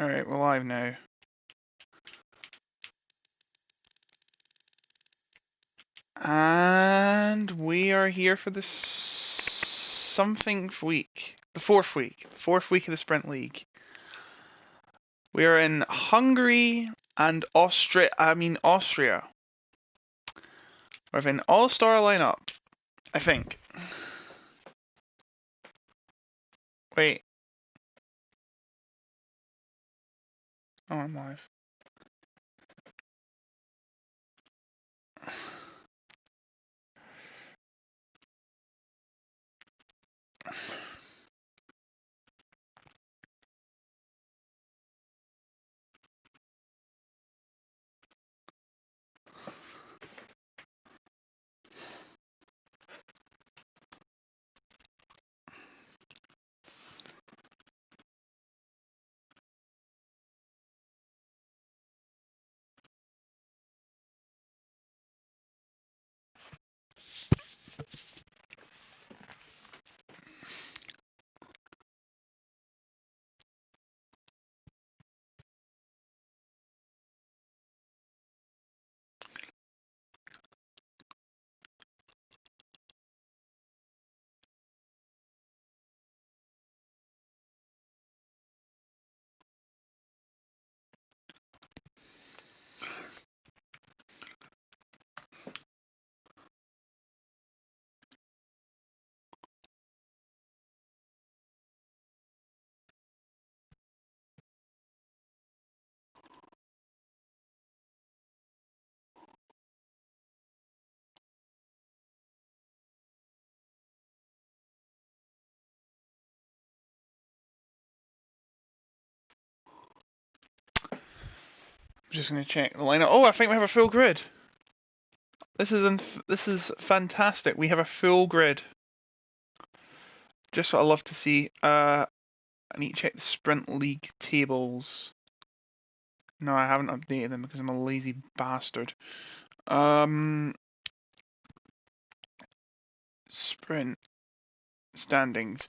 Alright, we're live now. And we are here for the something week. The fourth week. The fourth week of the Sprint League. We are in Hungary and Austria. We have an all-star lineup, I think. Wait. Oh, I'm live. I'm just going to check the lineup. Oh, I think we have a full grid. This is fantastic. We have a full grid. Just what I love to see. I need to check the Sprint League tables. No, I haven't updated them because I'm a lazy bastard. Sprint standings.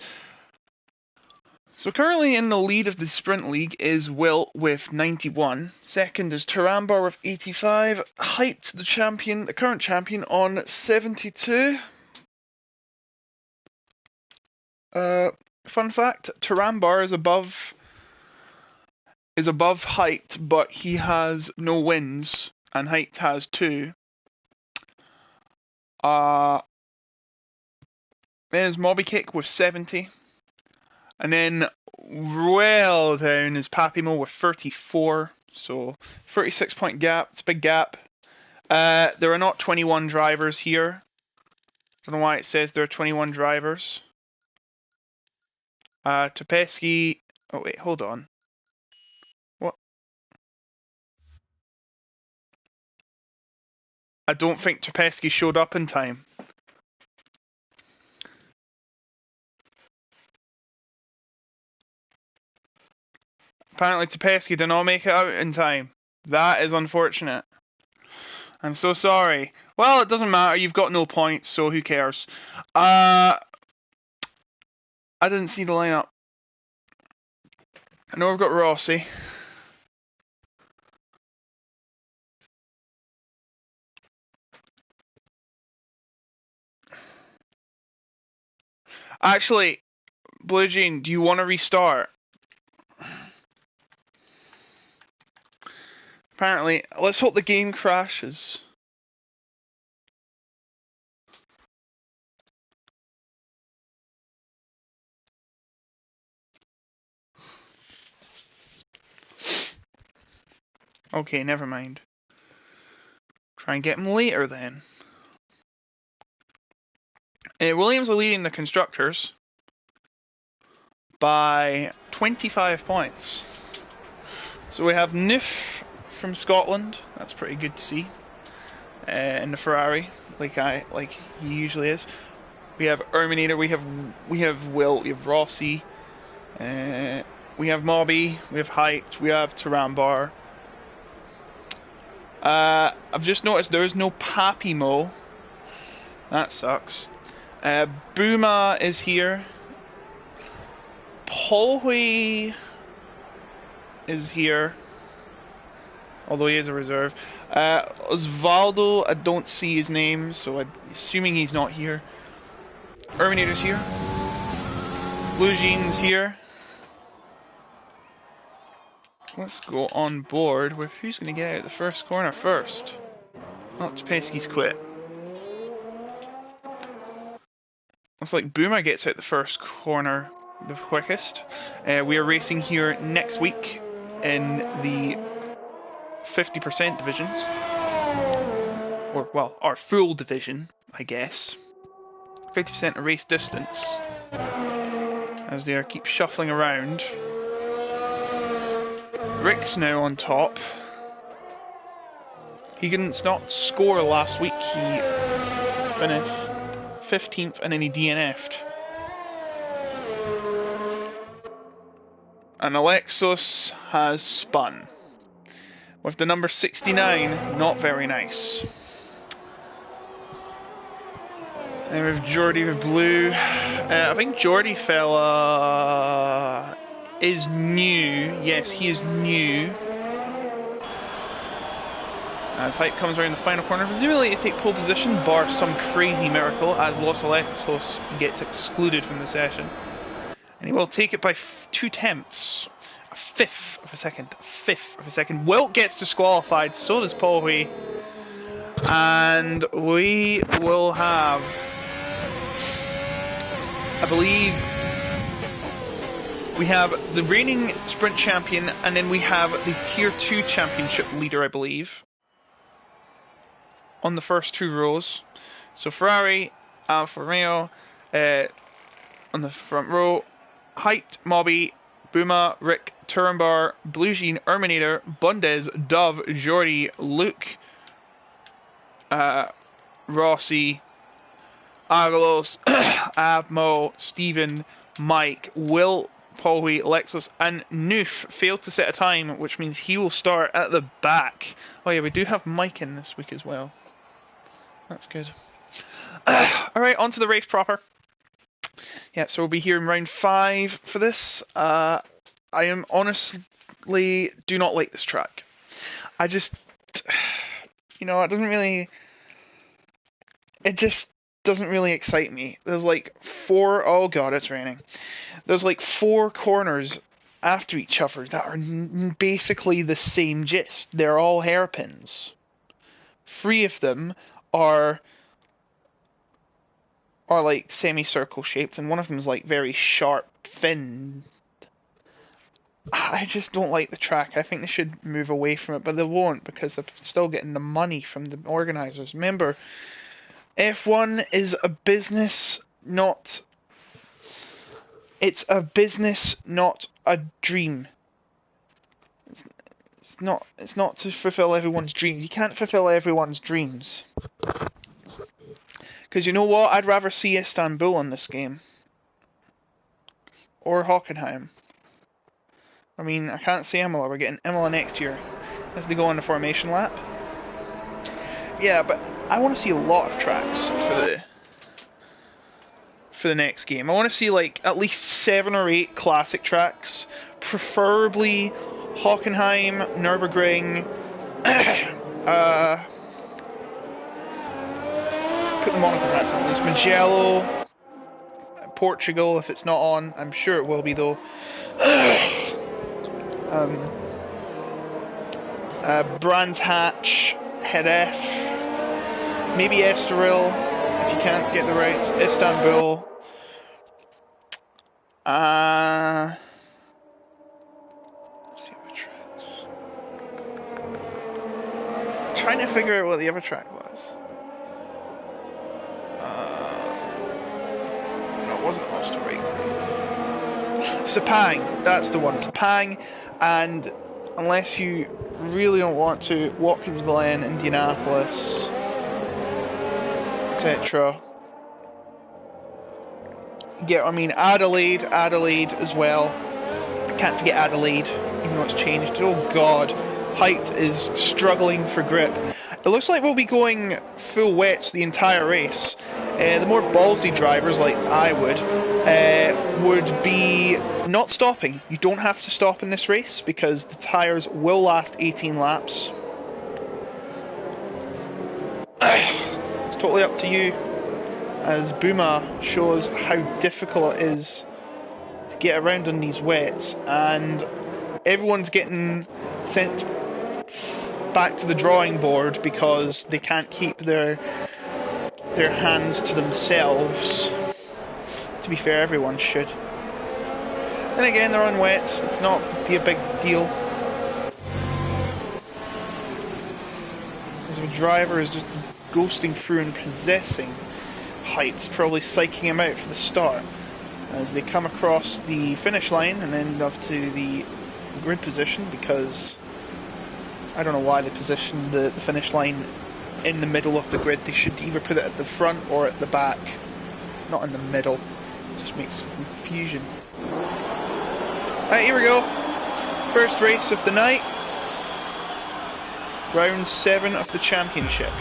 So currently in the lead of the Sprint League is Wilt with 91. Second is Tarambar with 85. Height, the current champion, on 72. Fun fact, Tarambar is above Height, but he has no wins, and Height has 2. Then is Mobykick with 70. And then well down is Papimo with 34. So 36-point gap. It's a big gap. There are not 21 drivers here. Don't know why it says there are 21 drivers. Topesky. Oh wait, hold on. What? I don't think Topesky showed up in time. Apparently Topesky did not make it out in time. That is unfortunate. I'm so sorry. Well, it doesn't matter. You've got no points, so who cares? I didn't see the lineup. I know we've got Rossi. Actually, Blue Jean, do you want to restart? Apparently, let's hope the game crashes. Okay, never mind. Try and get him later then. Williams are leading the constructors by 25 points. So we have Nif from Scotland. That's pretty good to see. In the Ferrari, like he usually is. We have Erminator. We have Wilt. We have Rossi. We have Mobby. We have Height. We have Tarambar. I've just noticed there is no Papimo. That sucks. Booma is here. Polhui is here, although he is a reserve. Osvaldo, I don't see his name, so I'm assuming he's not here. Terminator's here. Blue Jean's here. Let's go on board with who's going to get out the first corner first. Not Pesky's quit. Looks like Boomer gets out the first corner the quickest. We are racing here next week in the 50% divisions. Or, well, our full division, I guess. 50% of race distance. As they keep shuffling around. Rick's now on top. He didn't not score last week. He finished 15th and then he DNF'd. And Alexos has spun. With the number 69, not very nice. And with Geordie with blue. I think Geordie fella is new. Yes, he is new. As Hype comes around the final corner, presumably to take pole position, bar some crazy miracle, as Los Alexos gets excluded from the session. And he will take it by 2 tenths. A fifth of a second. Wilt gets disqualified, so does Paul Hui. And we will have, I believe, we have the reigning sprint champion, and then we have the tier 2 championship leader, I believe, on the first 2 rows. So Ferrari, Alfa Romeo on the front row, Height, Mobby, Buma, Rick, Turenbar, Blue Jean, Erminator, Bundes, Dove, Jordi, Luke, Rossi, Agalos, Abmo, Steven, Mike, Will, Paul, Lexus, and Noof failed to set a time, which means he will start at the back. Oh yeah, we do have Mike in this week as well. That's good. Alright, on to the race proper. Yeah, so we'll be here in round 5 for this. I am honestly do not like this track. I just, you know, it just doesn't really excite me. There's like 4, oh god, it's raining. There's like 4 corners after each other that are basically the same gist. They're all hairpins. 3 of them are like semicircle shaped, and one of them is like very sharp, thin. I just don't like the track. I think they should move away from it, but they won't because they're still getting the money from the organisers. Remember, F1 is a business, not... It's a business, not a dream. It's not to fulfill everyone's dreams. You can't fulfill everyone's dreams. Because you know what? I'd rather see Istanbul in this game. Or Hockenheim. I mean, I can't say Imola. We're getting Imola next year as they go on the formation lap. Yeah, but I want to see a lot of tracks for the next game. I want to see like at least 7 or 8 classic tracks, preferably Hockenheim, Nürburgring. Put the Monaco tracks on at least. Mugello, Portugal if it's not on. I'm sure it will be though. Brands Hatch, Jerez, maybe Estoril if you can't get the rights. Istanbul. Let's see other tracks. I'm trying to figure out what the other track was. No, it wasn't Oostenrijk. Sepang, that's the one. Sepang, and unless you really don't want to, Watkins Glen, Indianapolis, etc. Yeah, I mean Adelaide as well. Can't forget Adelaide, even though it's changed. Oh god, Height is struggling for grip. It looks like we'll be going full wets the entire race. The more ballsy drivers, like I would be not stopping. You don't have to stop in this race because the tyres will last 18 laps. It's totally up to you, as Booma shows how difficult it is to get around on these wets, and everyone's getting sent back to the drawing board because they can't keep their hands to themselves. To be fair, everyone should. Then again, they're on wets, it's not be a big deal. As the driver is just ghosting through and possessing heights, probably psyching him out for the start. As they come across the finish line and then up to the grid position, because I don't know why they positioned the finish line in the middle of the grid. They should either put it at the front or at the back, not in the middle. It just makes confusion. Right, here we go. First race of the night. Round 7 of the championship.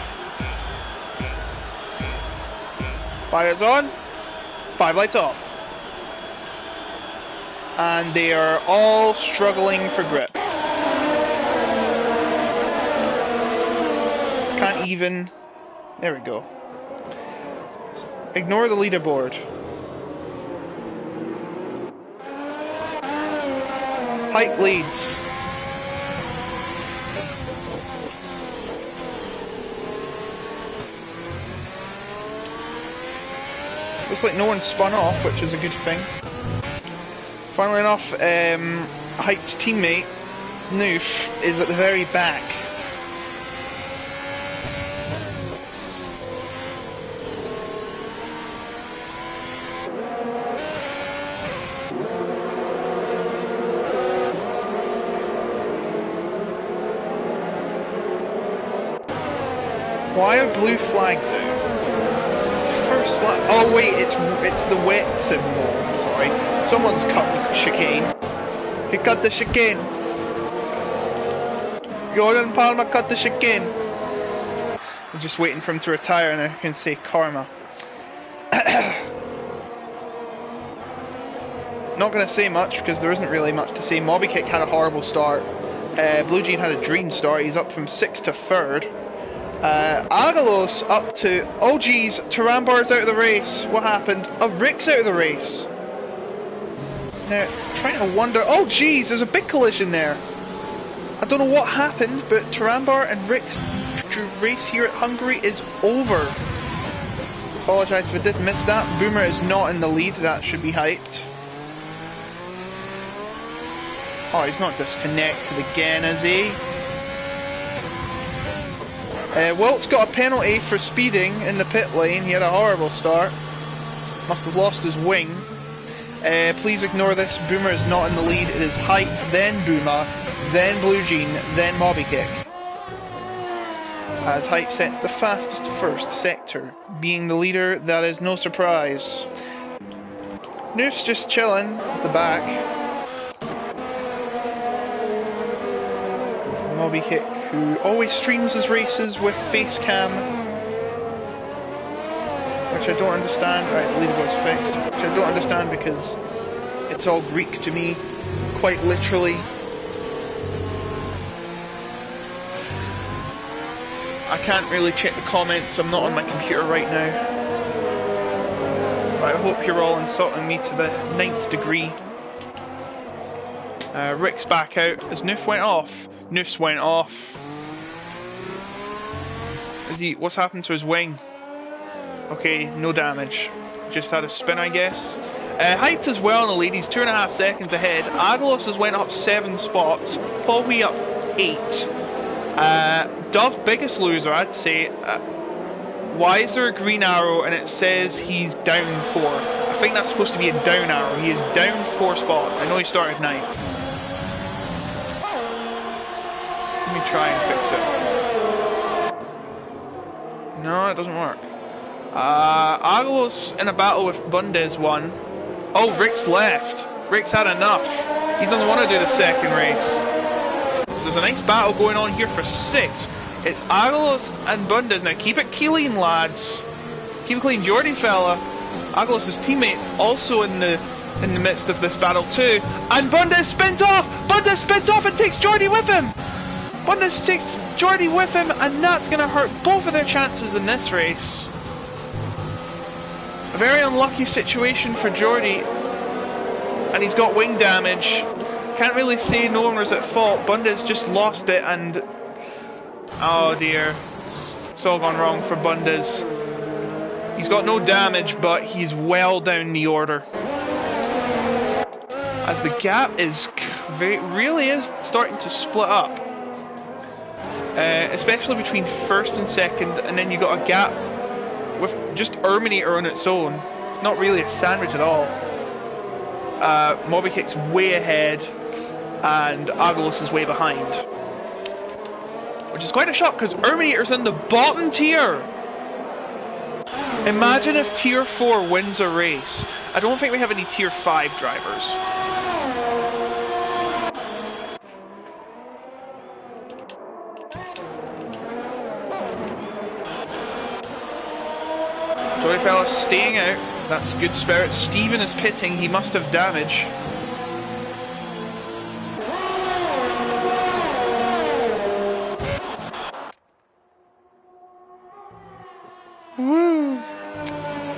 Fires on, 5 lights off. And they are all struggling for grip. Can't even... There we go. Ignore the leaderboard. Height leads. Looks like no one spun off, which is a good thing. Funnily enough, Height's teammate, Noof, is at the very back. Why are blue flags out? It's the first lap. Oh wait, it's the wet symbol. I'm sorry. Someone's cut the chicane. He cut the chicane. Jordan Palmer cut the chicane. I'm just waiting for him to retire and I can say karma. Not going to say much because there isn't really much to say. Mobykick had a horrible start. Blue Jean had a dream start. He's up from 6th to 3rd. Agalos up to... Oh geez, Tarambar's out of the race. What happened? Oh, Rick's out of the race. Now, trying to wonder... Oh geez, there's a big collision there. I don't know what happened, but Tarambar and Rick's race here at Hungary is over. Apologise if I did miss that. Boomer is not in the lead. That should be hyped. Oh, he's not disconnected again, is he? Wilt's got a penalty for speeding in the pit lane. He had a horrible start. Must have lost his wing. Please ignore this. Boomer is not in the lead. It is Height, then Boomer, then Blue Jean, then Mobykick. As Height sets the fastest first sector. Being the leader, that is no surprise. Noof's just chilling at the back. It's Mobykick, who always streams his races with face cam, which I don't understand. Right, the leaderboard's fixed, which I don't understand because it's all Greek to me, quite literally. I can't really check the comments, I'm not on my computer right now. But I hope you're all insulting me to the 9th degree. Rick's back out as Noof went off. Noof's went off. What's happened to his wing? Okay, no damage. Just had a spin, I guess. Heights as well in the lead, he's 2.5 seconds ahead. Agalos has went up 7 spots. Paul Wee up 8. Dove, biggest loser, I'd say. Why is there a green arrow and it says he's down 4? I think that's supposed to be a down arrow. He is down 4 spots. I know he started 9th. Let me try and fix it. No, it doesn't work. Agalos in a battle with Bundes won. Oh, Rick's left. Rick's had enough. He doesn't want to do the second race. So there's a nice battle going on here for 6th. It's Agalos and Bundes. Now keep it clean, lads. Keep it clean. Jordy fella, Agalos' teammates, also in the midst of this battle too. And Bundes spins off! Bundes spins off and takes Jordy with him! Bundes takes Jordy with him, and that's going to hurt both of their chances in this race. A very unlucky situation for Jordy. And he's got wing damage. Can't really say no one was at fault. Bundes just lost it, and oh dear, it's all gone wrong for Bundes. He's got no damage, but he's well down the order. As the gap really is starting to split up. Especially between first and second, and then you got a gap with just Erminator on its own. It's not really a sandwich at all. Mobykick's way ahead, and Agalos is way behind. Which is quite a shock, because Erminator's in the bottom tier! Imagine if Tier 4 wins a race. I don't think we have any Tier 5 drivers. Joey fella staying out. That's good spirit. Steven is pitting. He must have damage. Woo!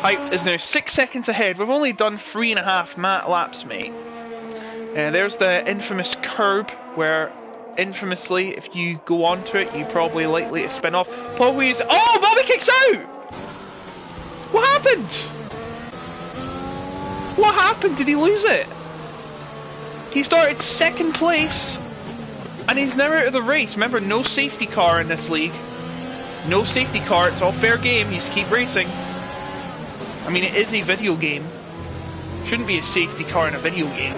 Hyped is now 6 seconds ahead. We've only done 3.5 laps, mate. There's the infamous curb where, infamously, if you go onto it, you probably likely to spin off. Probably is. Oh, Bobby kicks out! What happened? What happened? Did he lose it? He started second place, and he's now out of the race. Remember, no safety car in this league. No safety car, it's all fair game, you just keep racing. I mean, it is a video game. Shouldn't be a safety car in a video game.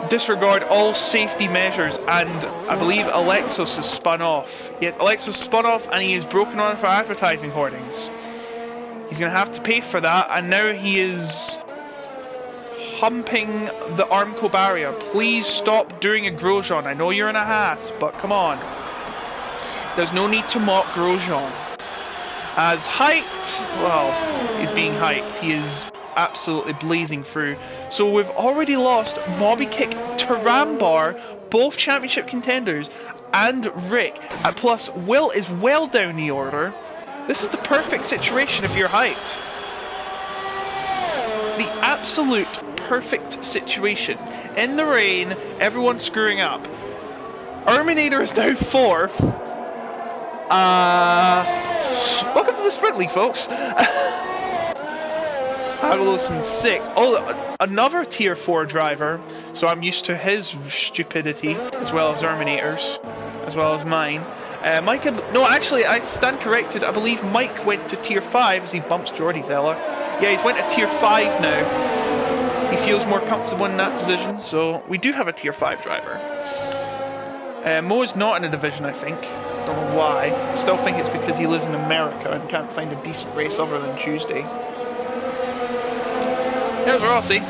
Disregard all safety measures, and I believe Alexos has spun off. Yes, Alexos spun off, and he is broken on for advertising hoardings. He's going to have to pay for that, and now he is humping the Armco barrier. Please stop doing a Grosjean. I know you're in a hat, but come on. There's no need to mock Grosjean. As hyped, well, he's being hyped. He is absolutely blazing through. So we've already lost Mobykick to Rambar, both championship contenders, and Rick. Plus, Will is well down the order. This is the perfect situation if you're hyped. The absolute perfect situation. In the rain, everyone's screwing up. Erminator is now 4th. Welcome to the Sprint League, folks. Agalos in 6th. Oh, another Tier 4 driver. So I'm used to his stupidity, as well as Erminator's, as well as mine. Mike, no, actually, I stand corrected. I believe Mike went to Tier 5 as he bumps Jordy fella. Yeah, he's went to Tier 5 now. He feels more comfortable in that decision, so we do have a Tier 5 driver. Mo is not in a division, I think. Don't know why. I still think it's because he lives in America and can't find a decent race other than Tuesday. There's Rossi.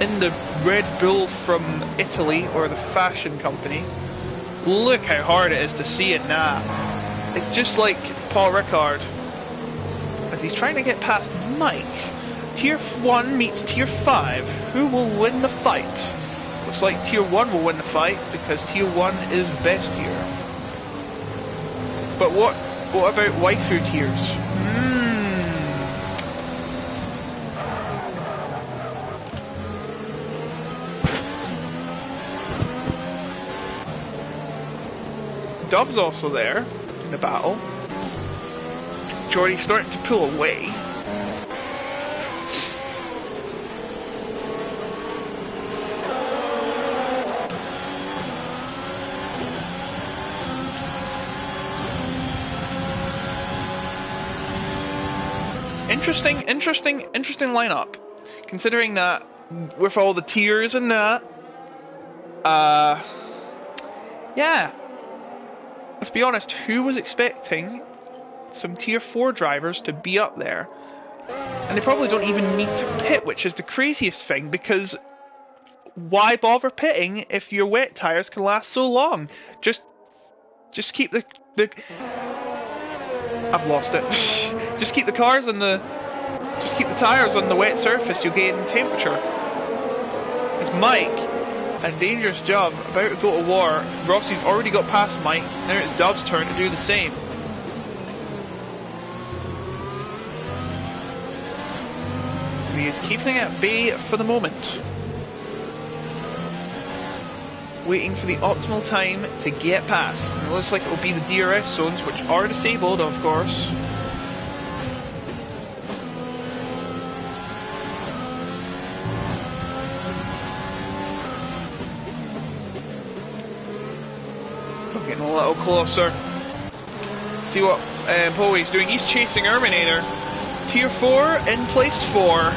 In the Red Bull from Italy, or the fashion company. Look how hard it is to see it now. It's just like Paul Ricard. As he's trying to get past Mike. Tier 1 meets Tier 5. Who will win the fight? Looks like Tier 1 will win the fight because Tier 1 is best here. But what about waifu tiers? Dove's also there in the battle. Jordy's starting to pull away. Interesting lineup. Considering that with all the tiers and that, yeah. Let's be honest, who was expecting some Tier 4 drivers to be up there? And they probably don't even need to pit, which is the craziest thing, because why bother pitting if your wet tyres can last so long? Just Just keep the I've lost it. Just keep the cars on the. Just keep the tyres on the wet surface. You'll gain temperature. It's Mike. A dangerous job. About to go to war. Rossi's already got past Mike. Now it's Dove's turn to do the same. He is keeping it at bay for the moment. Waiting for the optimal time to get past. And it looks like it will be the DRS zones, which are disabled, of course. I'm getting a little closer. See what Poe's doing. He's chasing Erminator. Tier 4 in place 4.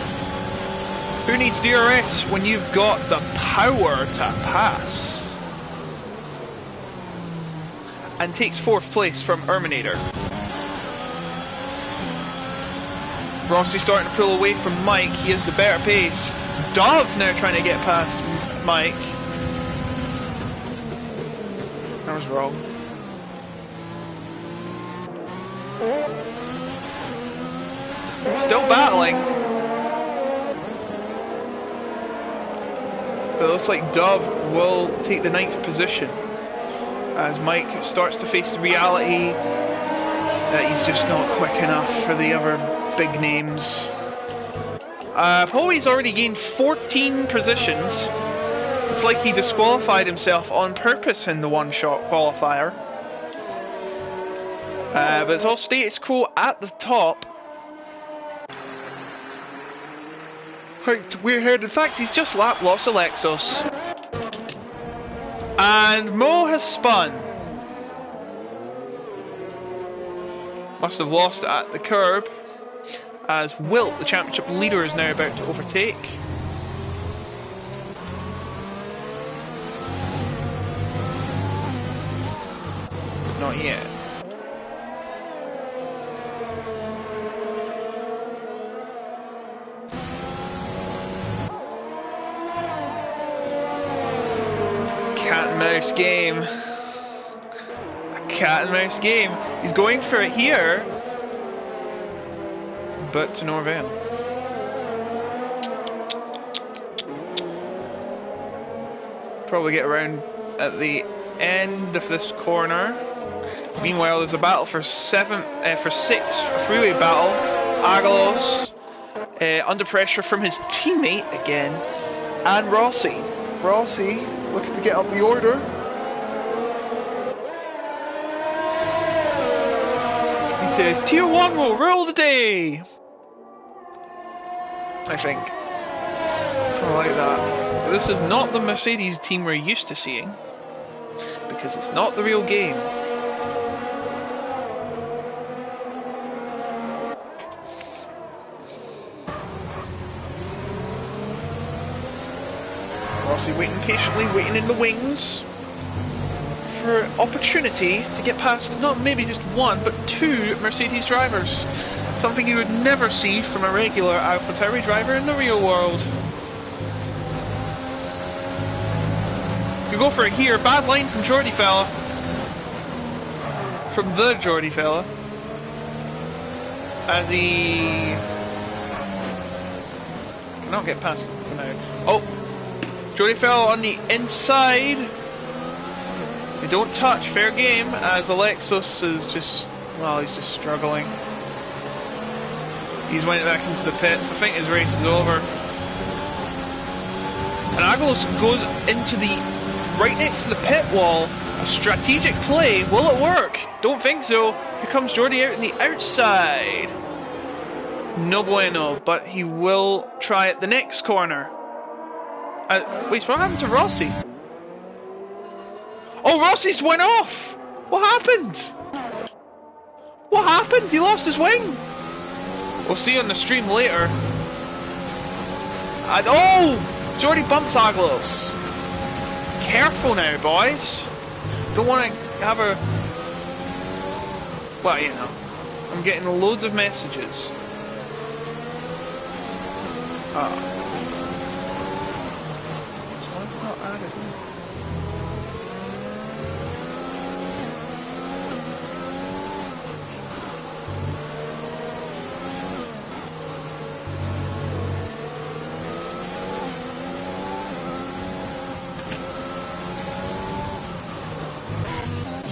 Who needs DRS when you've got the power to pass? And takes 4th place from Erminator. Rossi starting to pull away from Mike. He has the better pace. Dove now trying to get past Mike. That was wrong. Still battling. But it looks like Dove will take the 9th position. As Mike starts to face the reality that he's just not quick enough for the other big names. Poe's already gained 14 positions. It's like he disqualified himself on purpose in the one-shot qualifier. But it's all status quo at the top. We're ahead. In fact, he's just lapped lost Alexos. And Mo has spun. Must have lost at the curb. As Wilt, the championship leader, is now about to overtake. Not yet. Mouse game. A cat and mouse game. He's going for it here, but to no avail. Probably get around at the end of this corner. Meanwhile, there's a battle for 6, a freeway battle. Agalos under pressure from his teammate again, and Rossi. Rossi looking to get up the order. He says, Tier 1 will rule the day. I think. Something like that. But this is not the Mercedes team we're used to seeing. Because it's not the real game. Rossi waiting patiently, waiting in the wings for opportunity to get past not maybe just one, but 2 Mercedes drivers. Something you would never see from a regular AlphaTauri driver in the real world. You go for it here, bad line from Geordie fella. From the Geordie fella. As he cannot get past for now. Oh! Geordie fell on the inside. They don't touch. Fair game. As Alexos is just, well, he's just struggling. He's went back into the pits. I think his race is over. And Agalos goes into the right next to the pit wall. A strategic play. Will it work? Don't think so. Here comes Geordie out on the outside. No bueno, but he will try at the next corner. Wait, what happened to Rossi? Oh, Rossi's went off! What happened? What happened? He lost his wing! We'll see on the stream later. And, oh! Geordie bumps Agalos. Careful now, boys. Don't want to have a... Well, you know. I'm getting loads of messages.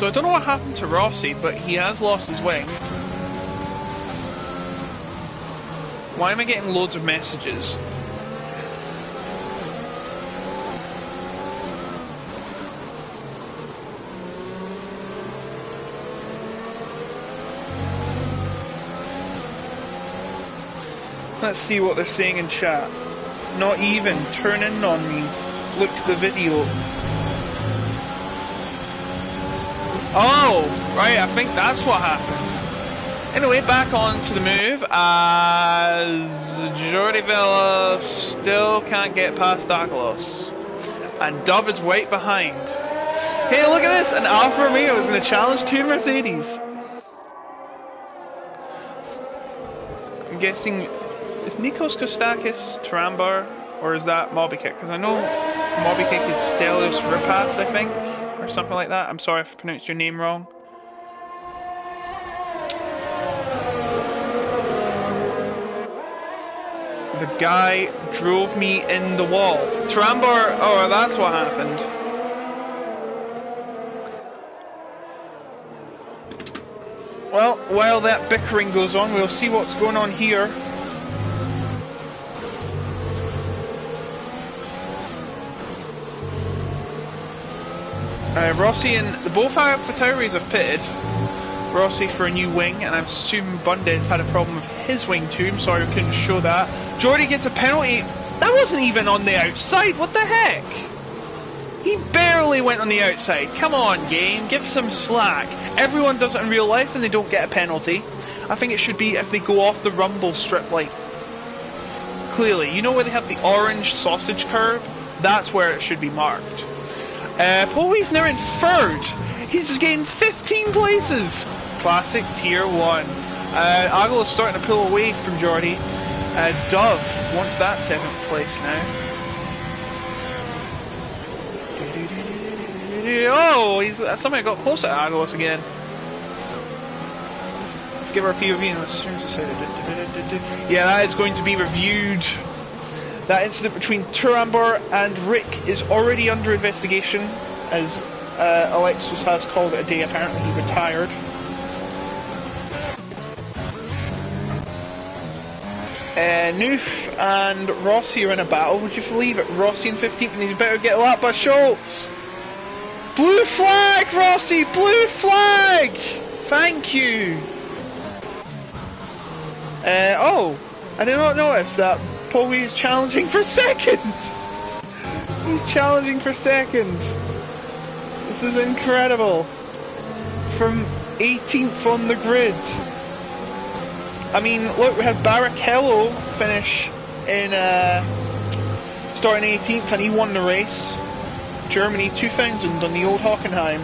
So I don't know what happened to Rossi, but he has lost his wing. Why am I getting loads of messages? Let's see what they're saying in chat. Not even. Turn in on me. Look the video. Oh, right, I think that's what happened. Anyway, back on to the move as Jordi Villa still can't get past Agalos. And Dove is right behind. Hey, look at this! An Alfa Romeo is going to challenge two Mercedes. I'm guessing... Is Nikos Kostakis Tarambar, or is that Mobikick? Because I know Mobikick is Stelios Ripas, I think, or something like that. I'm sorry if I pronounced your name wrong. The guy drove me in the wall. Tarambar, oh, that's what happened. Well, while that bickering goes on, we'll see what's going on here. Rossi and both AlphaTauris have pitted. Rossi for a new wing, and I assume Bundes had a problem with his wing too. I'm sorry I couldn't show that. Jordi gets a penalty. That wasn't even on the outside. What the heck? He barely went on the outside. Come on, game. Give some slack. Everyone does it in real life and they don't get a penalty. I think it should be if they go off the rumble strip, like, clearly. You know where they have the orange sausage curve? That's where it should be marked. Poey's now in third. He's gained 15 places. Classic tier 1. Agel is starting to pull away from Jordi. Dove wants that 7th place now. Oh, he's somehow got closer to Agelos again. Let's give our POV and let's yeah, that is going to be reviewed. That incident between Turambar and Rick is already under investigation, as Alexis has called it a day. Apparently he retired. Noof and Rossi are in a battle. Would you believe it? Rossi in 15th, and he's about to get a lap by Schultz. Blue flag, Rossi! Blue flag! Thank you! Oh, I did not notice that Poey is challenging for second! He's challenging for second. This is incredible. From 18th on the grid. I mean, look, we had Barrichello finish in, starting 18th, and he won the race. Germany 2000 on the old Hockenheim,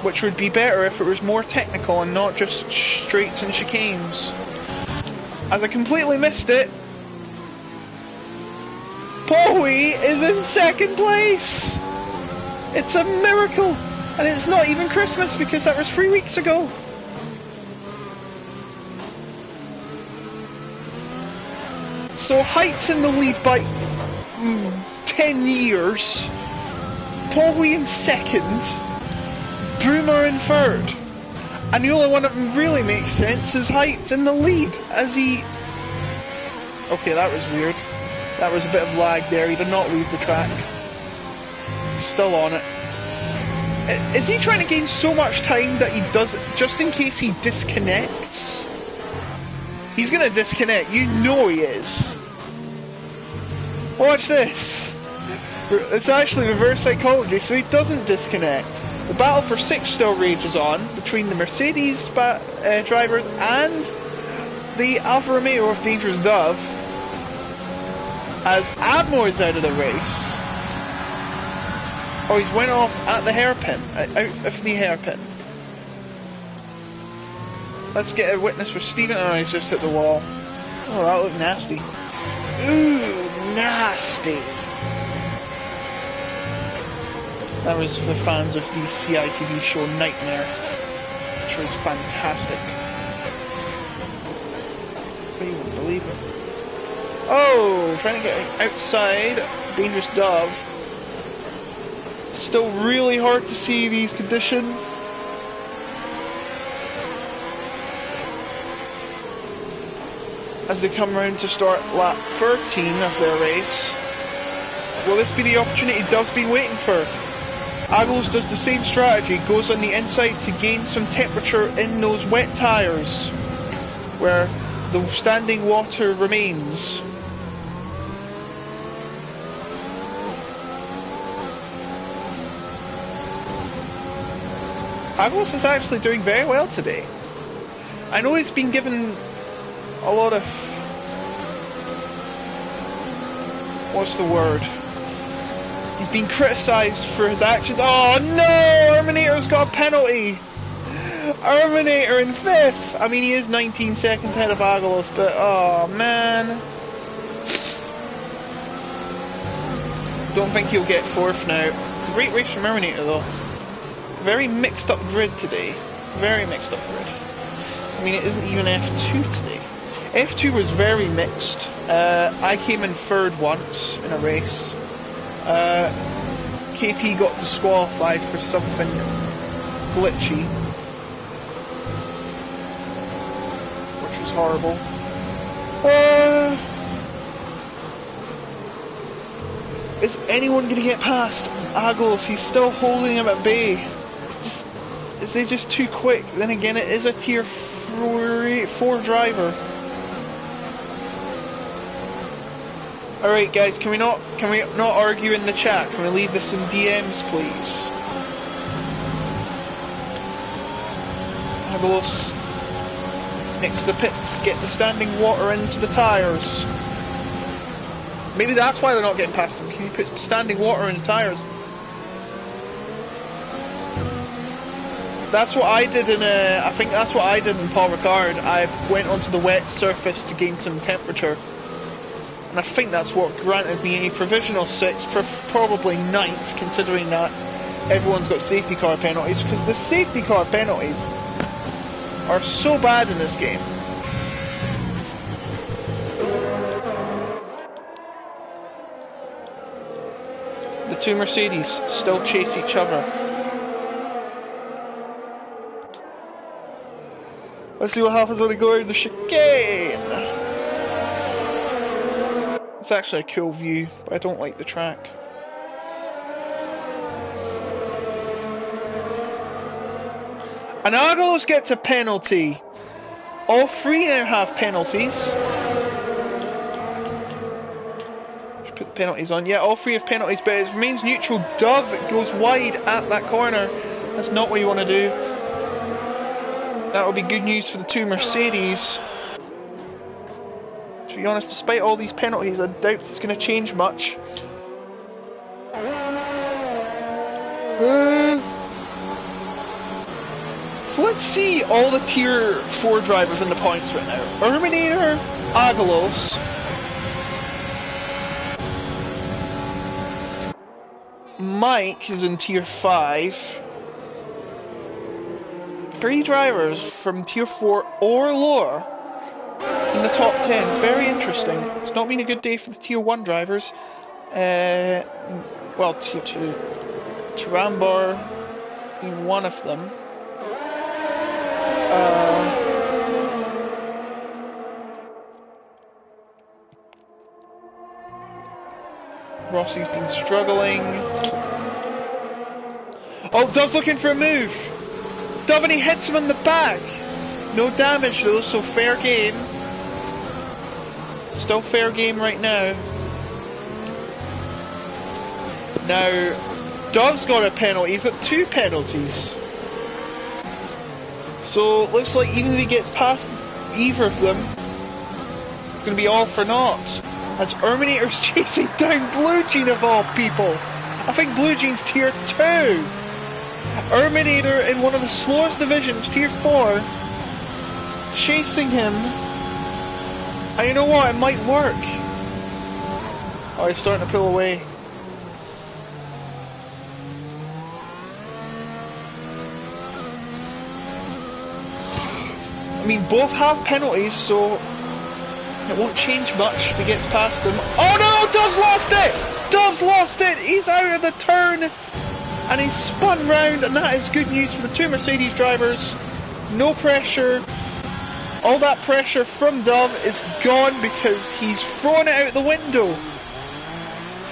which would be better if it was more technical and not just straights and chicanes. As I completely missed it, Poey is in second place! It's a miracle! And it's not even Christmas because that was 3 weeks ago! So Height's in the lead by 10 years. Poey in second, Boomer in third, and the only one that really makes sense is Height in the lead as he... Okay, that was weird. That was a bit of lag there. He did not leave the track. Still on it. Is he trying to gain so much time that he does it just in case he disconnects? He's gonna disconnect. You know he is. Watch this. It's actually reverse psychology, so he doesn't disconnect. The battle for 6th still rages on between the Mercedes drivers and the Alfa Romeo of Dangerous Dove, as Admo is out of the race. Oh, he's went off at the hairpin, out of the hairpin. Let's get a witness for Steven. Oh, he's just hit the wall. Oh, that looked nasty. Ooh, nasty. That was for fans of the CITV show Nightmare, which was fantastic. You wouldn't believe it. Oh, trying to get outside. Dangerous Dove. Still really hard to see these conditions. as they come round to start lap 13 of their race. Will this be the opportunity Dove's been waiting for? Aglos does the same strategy, goes on the inside to gain some temperature in those wet tyres, where the standing water remains. Aglos is actually doing very well today. I know he's been given a lot of... what's the word? He's been criticised for his actions. Oh no! Erminator's got a penalty! Erminator in 5th! I mean, he is 19 seconds ahead of Aglos, but oh man. Don't think he'll get 4th now. Great race from Erminator though. Very mixed up grid today. Very mixed up grid. I mean, it isn't even F2 today. F2 was very mixed. I came in 3rd once in a race. KP got disqualified for something glitchy, which was horrible. Is anyone going to get past Aglos? He's still holding him at bay. Is they just too quick? Then again, it is a tier 4 driver. Alright guys, can we not argue in the chat? Can we leave this in DMs please? Aglos next to the pits, get the standing water into the tyres. Maybe that's why they're not getting past him, because he puts the standing water in the tyres. That's what I did in I think that's what I did in Paul Ricard. I went onto the wet surface to gain some temperature. And I think that's what granted me a provisional 6th, probably 9th, considering that everyone's got safety car penalties, because the safety car penalties are so bad in this game. The two Mercedes still chase each other. Let's see what happens when they go in the chicane. It's actually a cool view, but I don't like the track. And Aglos gets a penalty. All 3 now have penalties. Just put the penalties on. Yeah, all 3 have penalties, but it remains neutral. Dove goes wide at that corner. That's not what you want to do. That will be good news for the 2 Mercedes. To be honest, despite all these penalties, I doubt it's going to change much. So let's see all the tier 4 drivers in the points right now. Erminator, Aglos, Mike is in tier 5. 3 drivers from tier 4 or lower in the top 10. It's very interesting. It's not been a good day for the tier 1 drivers. Well, tier 2. Tarambar being one of them. Rossi's been struggling. Oh, Dove's looking for a move. Dove, and he hits him in the back. No damage though, so fair game. Still fair game right now. Now, Dove's got a penalty. He's got 2 penalties. So, looks like even if he gets past either of them, it's going to be all for naught. As Erminator's chasing down Blue Jean of all people. I think Blue Jean's tier 2. Erminator in one of the slowest divisions, tier 4, chasing him. And you know what? It might work. Oh, he's starting to pull away. I mean, both have penalties, so it won't change much if he gets past them. Oh no! Dove's lost it! Dove's lost it! He's out of the turn! And he's spun round, and that is good news for the 2 Mercedes drivers. No pressure all that pressure from Dove is gone because he's thrown it out the window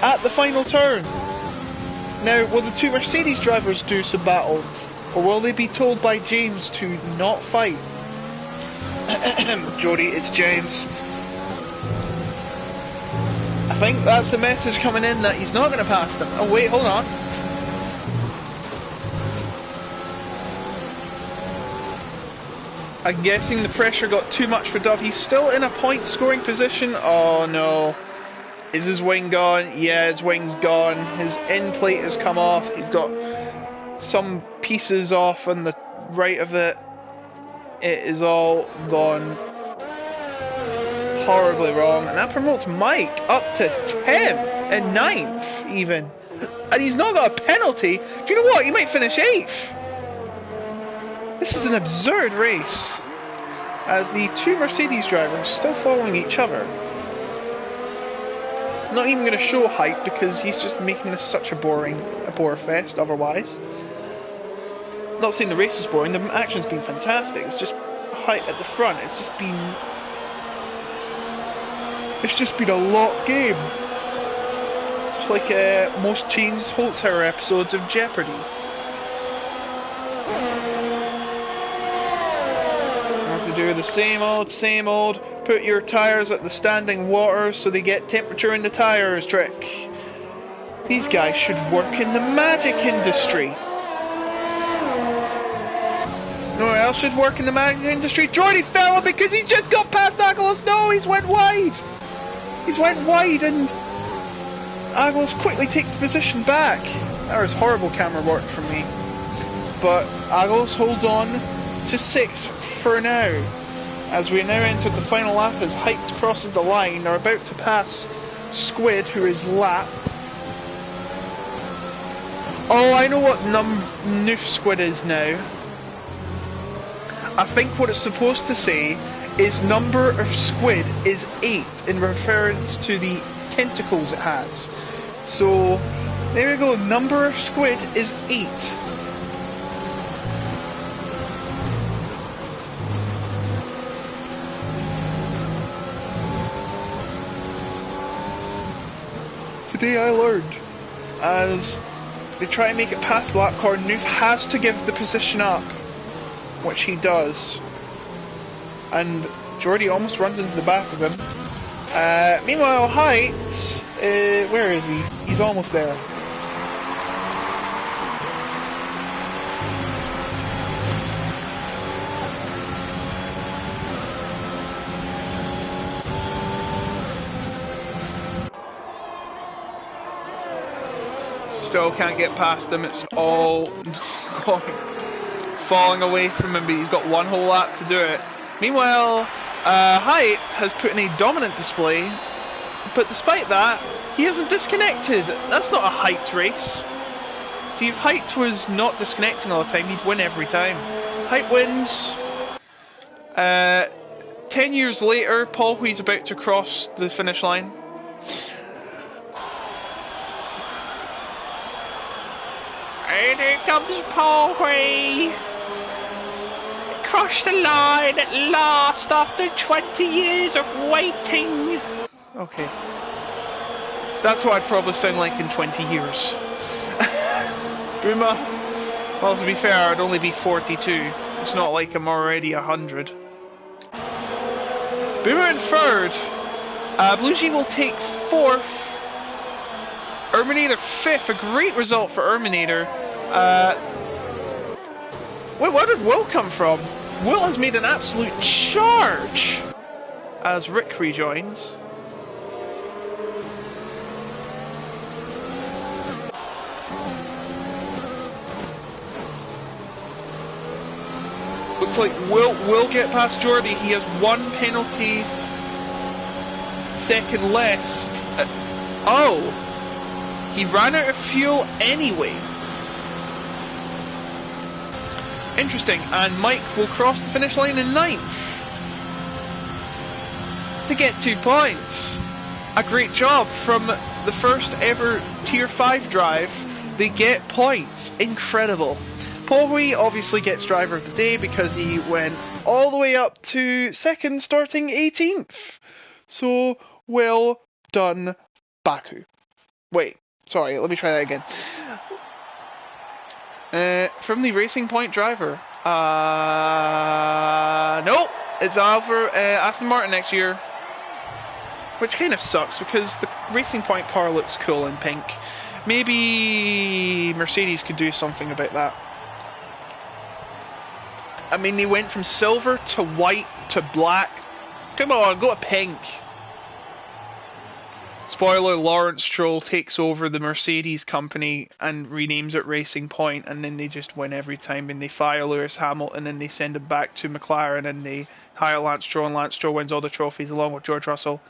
at the final turn. Now, will the two Mercedes drivers do some battle, or will they be told by James to not fight? Jody, it's James. I think that's the message coming in that he's not going to pass them. Oh wait, hold on. I'm guessing the pressure got too much for Dove. He's still in a point scoring position. Oh no. Is his wing gone? Yeah, his wing's gone. His end plate has come off. He's got some pieces off on the right of it. It is all gone horribly wrong. And that promotes Mike up to 10 and 9th even. And he's not got a penalty. Do you know what? He might finish 8th. This is an absurd race, as the two Mercedes drivers still following each other. I'm not even going to show hype because he's just making this such a bore fest otherwise. Not saying the race is boring, the action's been fantastic. It's just hype at the front. It's just been a lot game. Just like most James Holzhauer episodes of Jeopardy. Do the same old, put your tyres at the standing water so they get temperature in the tyres trick. These guys should work in the magic industry. No one else should work in the magic industry. Jordy fell because he just got past Aguilas. No, he's went wide. He's went wide and Aguilas quickly takes the position back. That was horrible camera work from me. But Aguilas holds on to 6th for now, as we now enter the final lap as Hyped crosses the line. They're about to pass Squid, who is lap. Oh, I know what Noof Squid is now. I think what it's supposed to say is number of squid is 8 in reference to the tentacles it has. So there we go, number of squid is 8. Today I learned, as they try and make it past the lap car, Noof has to give the position up, which he does. And Jordy almost runs into the back of him. Meanwhile, Height, where is he? He's almost there. Still can't get past him. It's all falling away from him, but he's got one whole lap to do it. Meanwhile, Hype has put in a dominant display, but despite that, he hasn't disconnected. That's not a hyped race. See, if Hyped was not disconnecting all the time, he'd win every time. Hype wins. 10 years later, Paul Hui's about to cross the finish line. And here comes Paul Hui. Crossed the line at last after 20 years of waiting. Okay. That's what I'd probably sound like in 20 years. Boomer. Well, to be fair, I'd only be 42. It's not like I'm already 100. Boomer in 3rd. Blue Jean will take 4th. Erminator 5th. A great result for Erminator. Wait, where did Will come from? Will has made an absolute charge as Rick rejoins. Looks like Will get past Jordy. He has 1 penalty second less. Oh! He ran out of fuel anyway. Interesting, and Mike will cross the finish line in 9th to get 2 points. A great job from the first ever Tier 5 drive. They get points. Incredible. Paul Hui obviously gets driver of the day because he went all the way up to second, starting 18th. So, well done, Baku. Wait, sorry, let me try that again. From the Racing Point driver. No, it's Aston Martin next year. Which kind of sucks, because the Racing Point car looks cool in pink. Maybe Mercedes could do something about that. I mean, they went from silver to white to black. Come on, go to pink. Spoiler, Lawrence Stroll takes over the Mercedes company and renames it Racing Point, and then they just win every time, and they fire Lewis Hamilton, and they send him back to McLaren, and they hire Lance Stroll, and Lance Stroll wins all the trophies along with George Russell.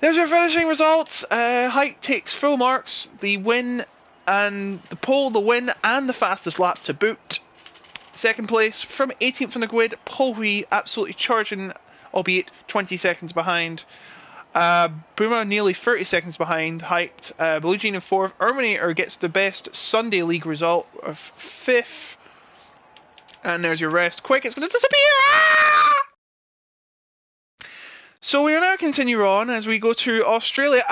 There's your finishing results. Height takes full marks. The win and the pole, the win and the fastest lap to boot. Second place from 18th on the grid, Paul Hui absolutely charging, albeit 20 seconds behind. Boomer nearly 30 seconds behind. Height, Blue Jean in 4th. Erminator gets the best Sunday League result of 5th. And there's your rest. Quick, it's going to disappear! Ah! So we will now continue on as we go to Austria,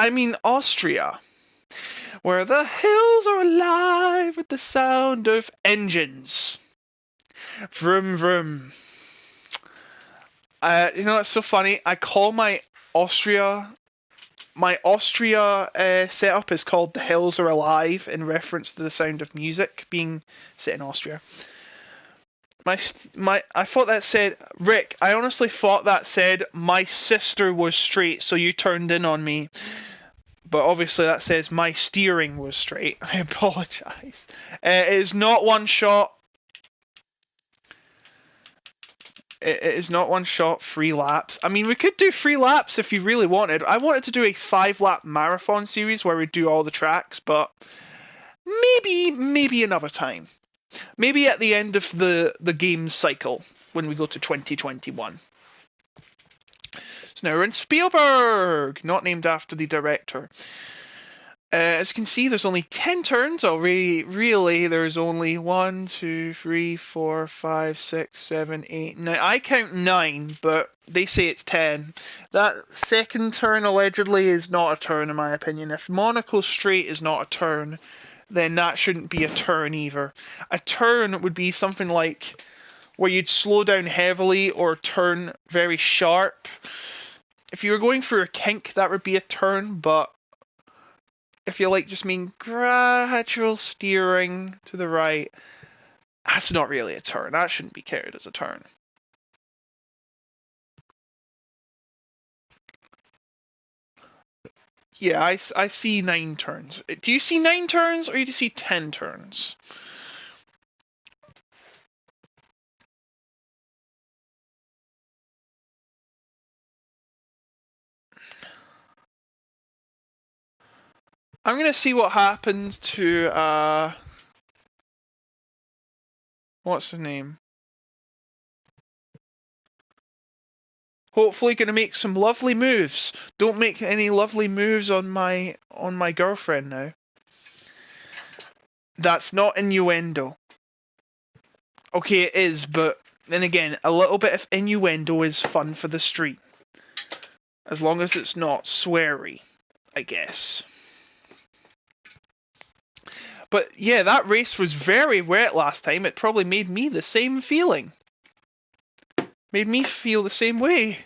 where the hills are alive with the sound of engines. Vroom vroom. You know, it's so funny. I call my Austria setup is called The Hills Are Alive in reference to the sound of music being set in Austria. I thought that said, Rick, I honestly thought that said, my sister was straight, so you turned in on me. But obviously that says, my steering was straight. I apologise. It is not one shot. It is not one shot, 3 laps. I mean, we could do 3 laps if you really wanted. I wanted to do a 5-lap marathon series where we do all the tracks, but maybe another time. Maybe at the end of the game cycle, when we go to 2021. So now we're in Spielberg, not named after the director. As you can see, there's only 10 turns already. Really, there's only 1, 2, 3, 4, 5, 6, 7, 8, 9. I count 9, but they say it's 10. That second turn allegedly is not a turn, in my opinion. If Monaco straight is not a turn, then that shouldn't be a turn either. A turn would be something like where you'd slow down heavily or turn very sharp. If you were going through a kink, that would be a turn, but if you just mean gradual steering to the right, that's not really a turn. That shouldn't be counted as a turn. Yeah, I see 9 turns. Do you see 9 turns, or do you see 10 turns? I'm going to see what happens to, what's her name? Hopefully going to make some lovely moves. Don't make any lovely moves on my girlfriend now. That's not innuendo. Okay, it is, but then again, a little bit of innuendo is fun for the street. As long as it's not sweary, I guess. But yeah, that race was very wet last time. It probably made me the same feeling. Made me feel the same way.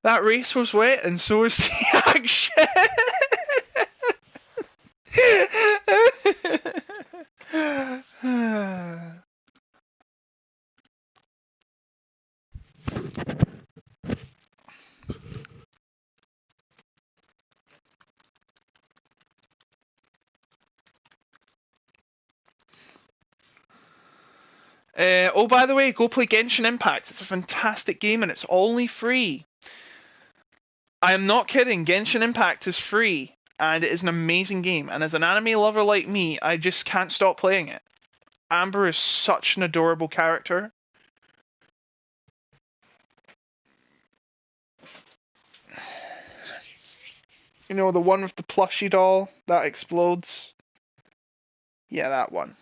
That race was wet, and so was the action. Oh, by the way, go play Genshin Impact. It's a fantastic game and it's only free. I am not kidding. Genshin Impact is free and it is an amazing game. And as an anime lover like me, I just can't stop playing it. Amber is such an adorable character. You know, the one with the plushie doll that explodes? Yeah, that one.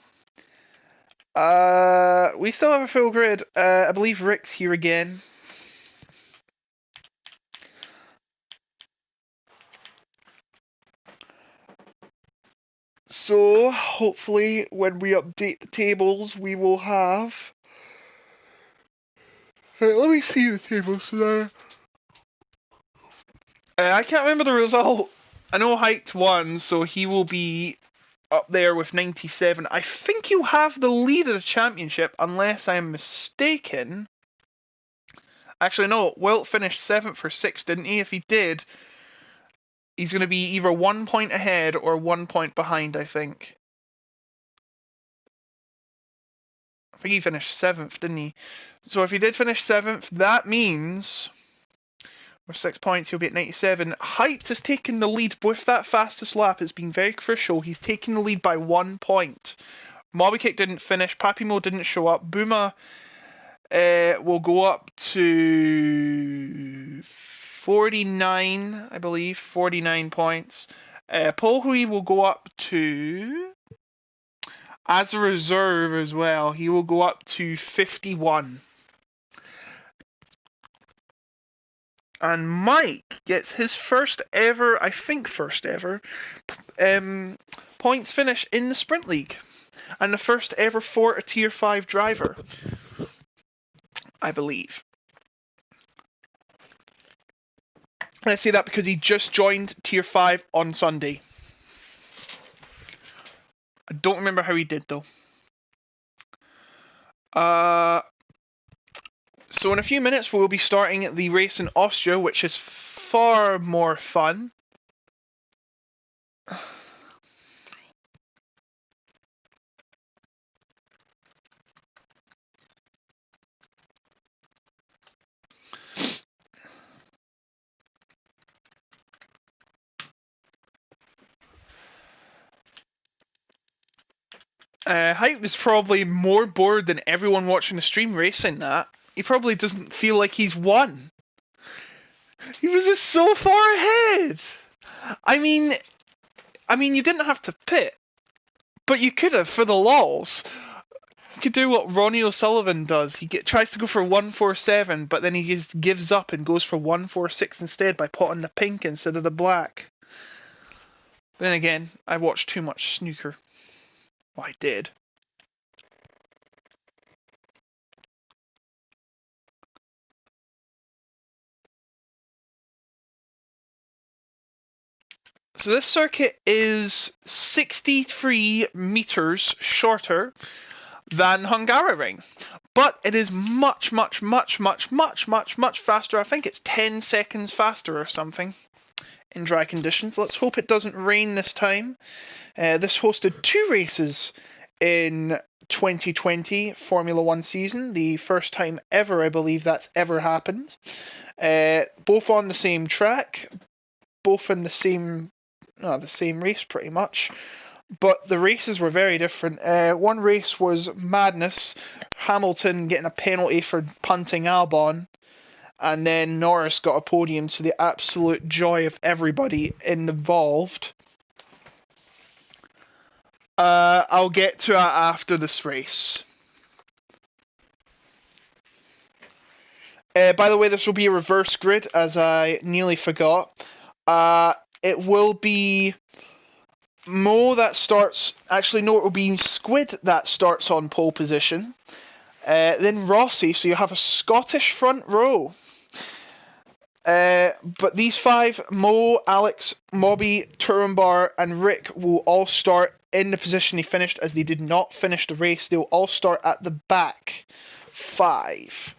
We still have a full grid. I believe Rick's here again. So, hopefully, when we update the tables, we will have... let me see the tables there. I can't remember the result. I know Height won, so he will be up there with 97. I think he'll have the lead of the championship, unless I'm mistaken. Actually, no. Wilt finished 7th or 6th, didn't he? If he did, he's going to be either 1 point ahead or 1 point behind, I think. I think he finished 7th, didn't he? So if he did finish 7th, that means with 6 points he'll be at 97. Height has taken the lead with that fastest lap. It's been very crucial. He's taken the lead by 1 point. Mobbykick didn't finish. Papimo didn't show up. Booma will go up to 49, I believe. 49 points. Polhui will go up to, as a reserve as well, he will go up to 51. And Mike gets his first ever, I think first ever, points finish in the Sprint League. And the first ever for a Tier 5 driver, I believe. And I say that because he just joined Tier 5 on Sunday. I don't remember how he did, though. So in a few minutes, we'll be starting the race in Austria, which is far more fun. Hype was probably more bored than everyone watching the stream racing that. He probably doesn't feel like he's won. He was just so far ahead. I mean, you didn't have to pit, but you could have for the lols. You could do what Ronnie O'Sullivan does. He tries to go for 147, but then he just gives up and goes for 146 instead by putting the pink instead of the black. Then again, I watched too much snooker. Well, I did. So this circuit is 63 meters shorter than Hungaroring, but it is much faster. I think it's 10 seconds faster or something in dry conditions. Let's hope it doesn't rain this time. This hosted 2 races in 2020 Formula 1 season, the first time ever, I believe, that's ever happened. Both on the same track, both in the same race pretty much, but the races were very different. One race was madness, Hamilton getting a penalty for punting Albon, and then Norris got a podium to the absolute joy of everybody involved. I'll get to that after this race. By the way, this will be a reverse grid, as I nearly forgot. It will be Mo that starts... Actually, no, it will be Squid that starts on pole position. Then Rossi, so you have a Scottish front row. But these 5, Mo, Alex, Mobby, Turumbar, and Rick will all start in the position he finished, as they did not finish the race. They'll all start at the back. 5.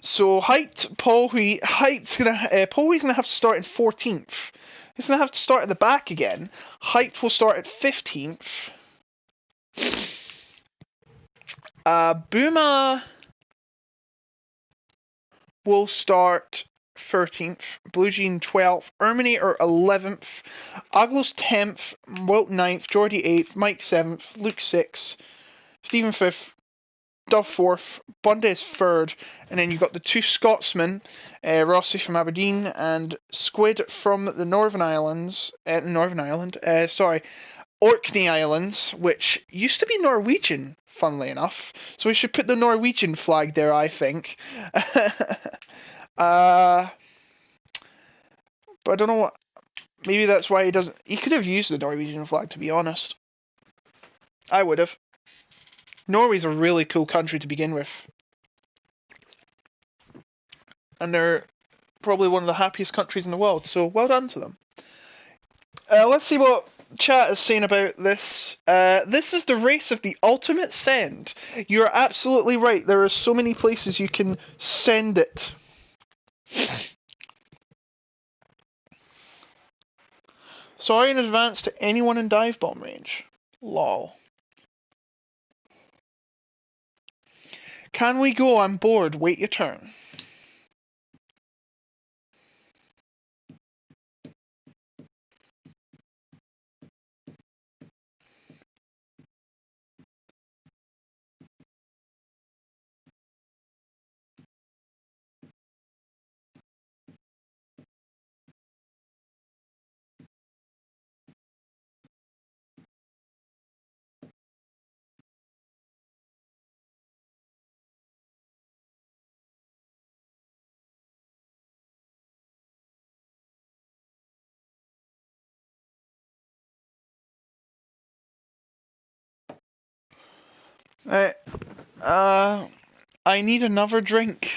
So Height's gonna have to start in 14th. He's gonna have to start at the back again. Height will start at 15th. Booma will start 13th, Blue Jean 12th, Erminator 11th, Aglos 10th, Wilt 9th, Jordy 8th, Mike 7th, Luke 6th, Stephen 5th, Dove 4th, Bundes 3rd, and then you've got the 2 Scotsmen, Rossi from Aberdeen and Squid from the Northern Ireland, Orkney Islands, which used to be Norwegian, funnily enough. So we should put the Norwegian flag there, I think. But I don't know what. Maybe that's why he doesn't. He could have used the Norwegian flag, to be honest. I would have. Norway's a really cool country to begin with. And they're probably one of the happiest countries in the world, so well done to them. Let's see what chat is saying about this. This is the race of the ultimate send. You're absolutely right. There are so many places you can send it. Sorry in advance to anyone in dive bomb range. Lol. Can we go? I'm bored. Wait your turn. I need another drink.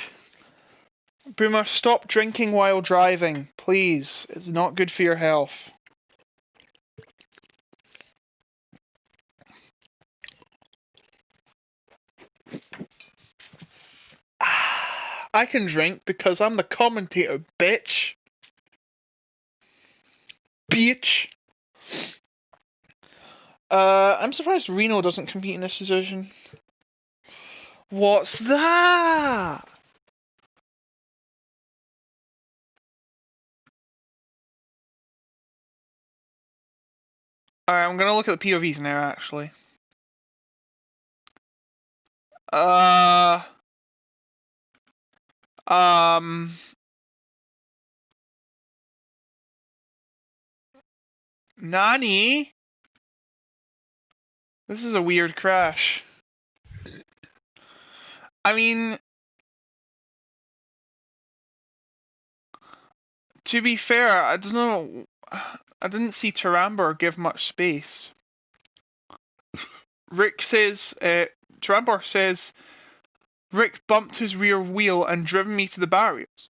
Boomer, stop drinking while driving, please. It's not good for your health. I can drink because I'm the commentator, bitch. Bitch. I'm surprised Reno doesn't compete in this division. What's that? Alright, I'm gonna look at the POVs now, actually. Nani? This is a weird crash. I mean, to be fair, I don't know. I didn't see Tarambar give much space. Rick says, Tarambar says, Rick bumped his rear wheel and driven me to the barriers.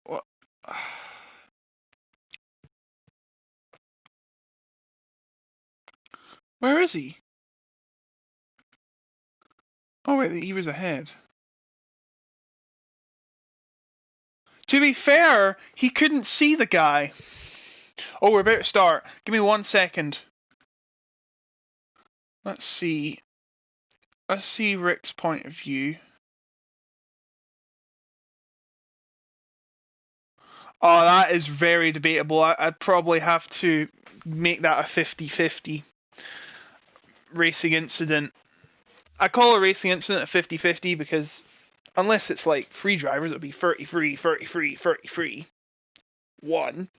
What? Where is he? Oh wait, he was ahead. To be fair, he couldn't see the guy. Oh, we're about to start. Give me 1 second. Let's see. Let's see Rick's point of view. Oh, that is very debatable. I'd probably have to make that a 50-50 racing incident. I call a racing incident a 50-50 because unless it's like free drivers, it'll be 33, 33, 33. 1.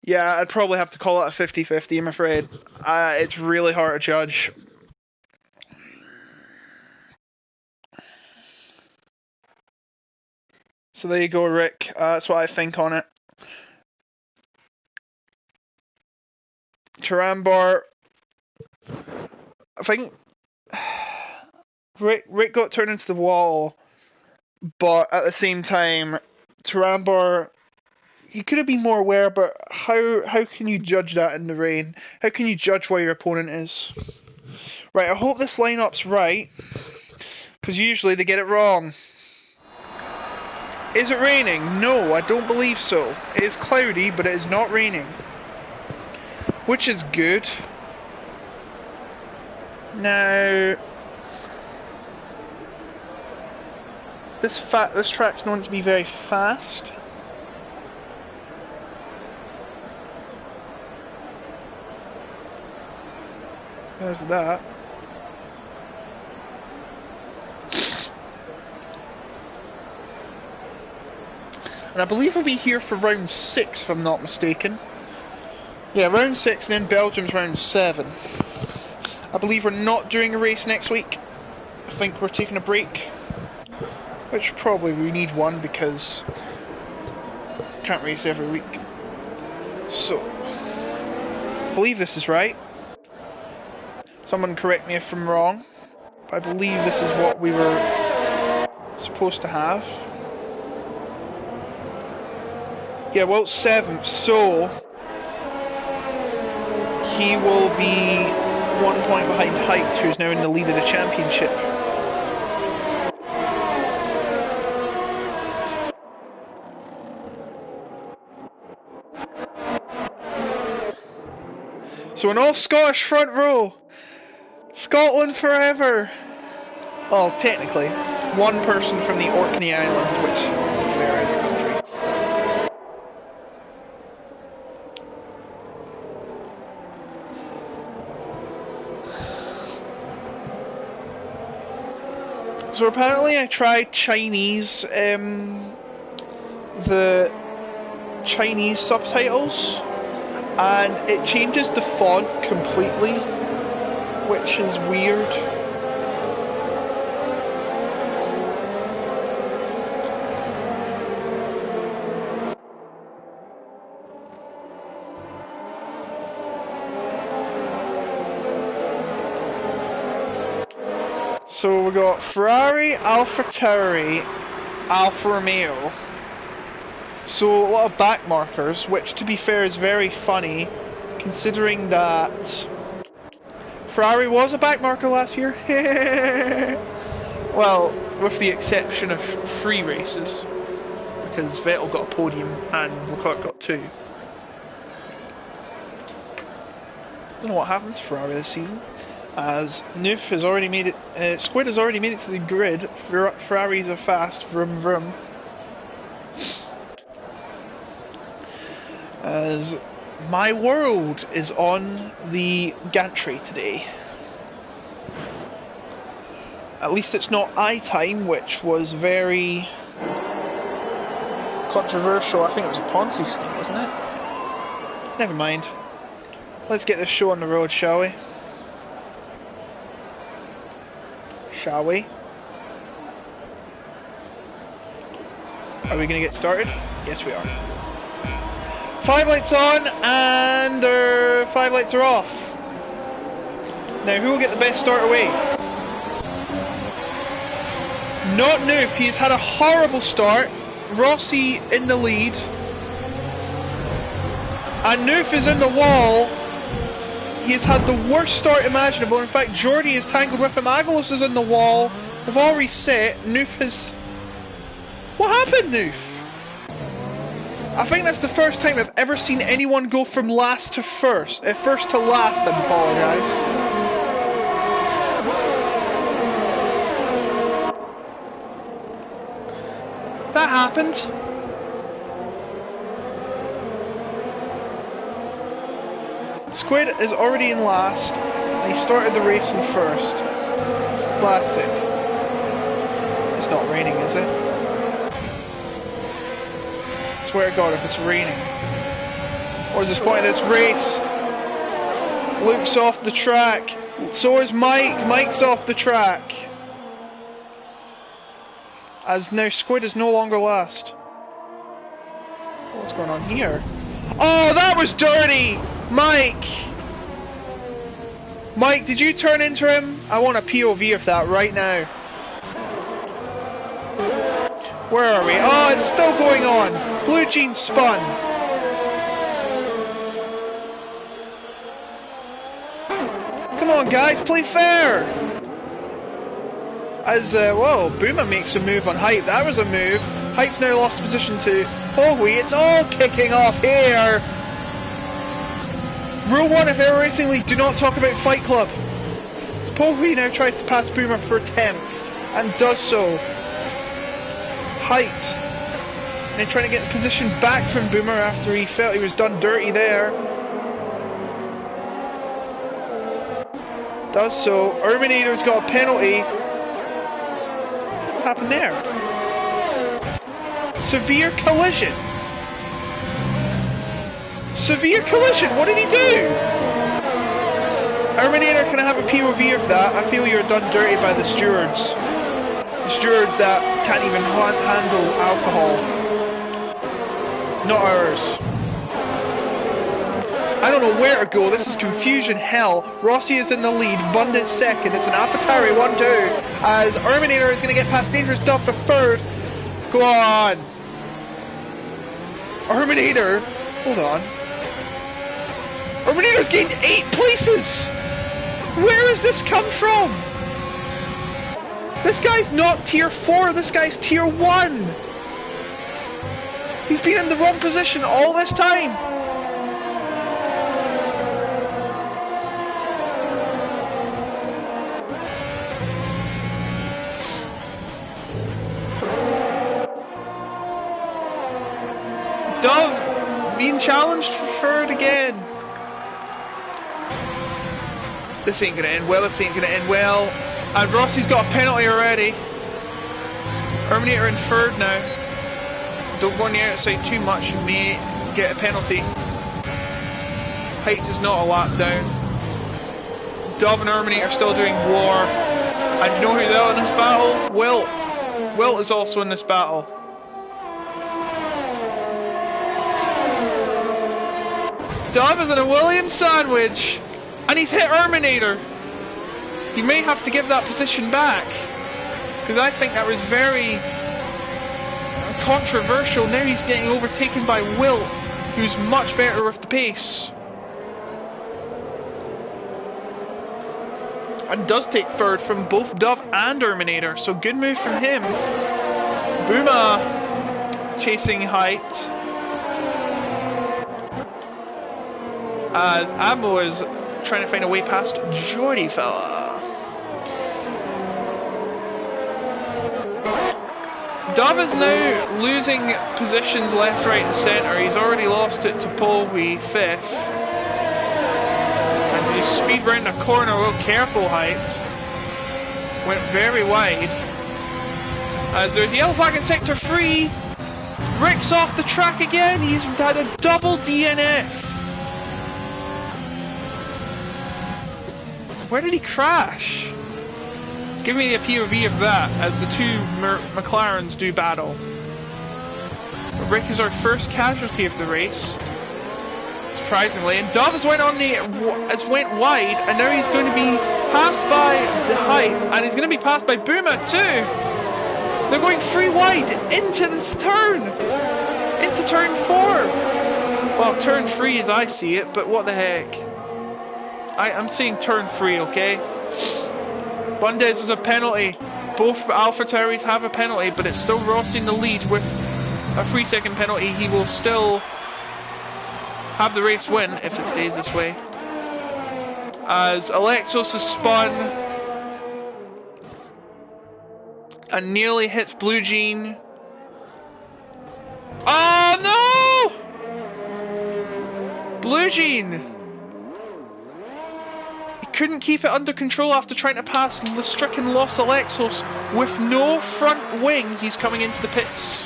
Yeah, I'd probably have to call it a 50-50, I'm afraid. It's really hard to judge. So there you go, Rick. That's what I think on it. Tarambar, I think Rick got turned into the wall, but at the same time, Tarambar, he could have been more aware, but how can you judge that in the rain? How can you judge where your opponent is? Right, I hope this lineup's right, because usually they get it wrong. Is it raining? No, I don't believe so. It is cloudy, but it is not raining. Which is good. Now, this track's known to be very fast. So there's that. And I believe we'll be here for round 6, if I'm not mistaken. Yeah, round 6 and then Belgium's round 7. I believe we're not doing a race next week. I think we're taking a break. Which probably we need one because can't race every week. So, I believe this is right. Someone correct me if I'm wrong. But I believe this is what we were supposed to have. Yeah, well, 7th, so he will be 1 point behind Height, who's now in the lead of the championship. So an all-Scottish front row. Scotland forever. Oh, technically, one person from the Orkney Islands, which, to be fair, is a country. So apparently I tried Chinese, the Chinese subtitles, and it changes the font completely, which is weird. So we got Ferrari, AlphaTauri, Alfa Romeo. So a lot of back markers, which to be fair is very funny, considering that Ferrari was a back marker last year. Well, with the exception of 3 races, because Vettel got a podium and Leclerc got 2. Don't know what happens to Ferrari this season, as Neuf has already made it. Squid has already made it to the grid. Ferraris are fast, vroom vroom. As my world is on the gantry today. At least it's not iTime, which was very controversial. I think it was a Ponzi scheme, wasn't it? Never mind. Let's get this show on the road, shall we? Shall we? Are we going to get started? Yes, we are. 5 lights on, and 5 lights are off. Now, who will get the best start away? Not Neuf. He's had a horrible start. Rossi in the lead. And Neuf is in the wall. He has had the worst start imaginable. In fact, Jordi is tangled with him. Aguilas is in the wall. They've all reset. Neuf has... What happened, Neuf? I think that's the first time I've ever seen anyone go from last to first. First to last, I apologise. That happened. Squid is already in last. And he started the race in first. Classic. It's not raining, is it? I swear to God, if it's raining. What is this point of this race? Luke's off the track. So is Mike. Mike's off the track. As now Squid is no longer last. What's going on here? Oh, that was dirty! Mike! Mike, did you turn into him? I want a POV of that right now. Where are we? Oh, it's still going on. Blue Jeans spun. Come on, guys, play fair. As, whoa, Boomer makes a move on Hype. That was a move. Hype's now lost position to Howie. It's all kicking off here. Rule 1 of Aero Racing League, do not talk about Fight Club. So Howie now tries to pass Boomer for 10th, and does so. Height. And then trying to get the position back from Boomer after he felt he was done dirty there. Does so. Erminator's got a penalty. What happened there? Severe collision. Severe collision, what did he do? Terminator, can I have a POV of that? I feel you're done dirty by the stewards. The stewards that can't even handle alcohol. Not ours. I don't know where to go. This is confusion hell. Rossi is in the lead. Bundit's second. It's an AlphaTauri 1-2. As Terminator is going to get past Dangerous Duff for third. Go on. Terminator. Hold on. Terminator's gained 8 places. Where has this come from? This guy's not tier 4. This guy's tier 1. He's been in the wrong position all this time. Dove being challenged for third again. This ain't gonna end well, this ain't gonna end well. And Rossi's got a penalty already. Terminator in third now. Don't go on the outside too much, you may get a penalty. Height is not a lap down. Dove and Terminator are still doing war. And you know who's out in this battle? Wilt. Wilt is also in this battle. Dove is in a Williams sandwich. And he's hit Terminator. He may have to give that position back. Because I think that was very controversial. Now he's getting overtaken by Wilt, who's much better with the pace. And does take third from both Dove and Terminator. So good move from him. Booma chasing height. As Abo is trying to find a way past Jordy fella. Dove is now losing positions left, right and centre. He's already lost it to Polwy, 5th. As he speed round the corner, well, careful height. Went very wide. As there's yellow flag in sector 3. Rick's off the track again. He's had a double DNF. Where did he crash? Give me a POV of that as the two McLarens do battle. Rick is our first casualty of the race, surprisingly. And Dove has went wide, and now he's going to be passed by the height, and he's going to be passed by Booma too. They're going 3 wide into this turn, into turn 4. Well, turn 3 as I see it, but what the heck? I'm saying turn 3, okay? Bundes is a penalty. Both AlphaTauris have a penalty, but it's still Rossi in the lead with a 3-second penalty. He will still have the race win if it stays this way. As Alexos is spun and nearly hits Blue Jean. Oh no! Blue Jean! Couldn't keep it under control after trying to pass the stricken Los Alexos with no front wing. He's coming into the pits.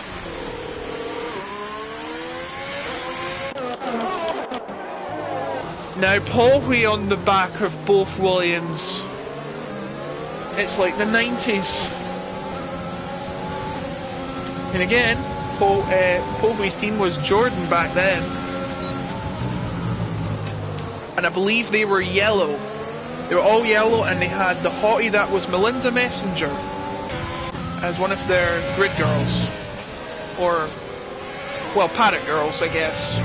Now Polwy on the back of both Williams. It's like the 90s. And again, Polwy's team was Jordan back then. And I believe they were yellow. They were all yellow, and they had the hottie that was Melinda Messenger as one of their grid girls. Or, well, paddock girls, I guess.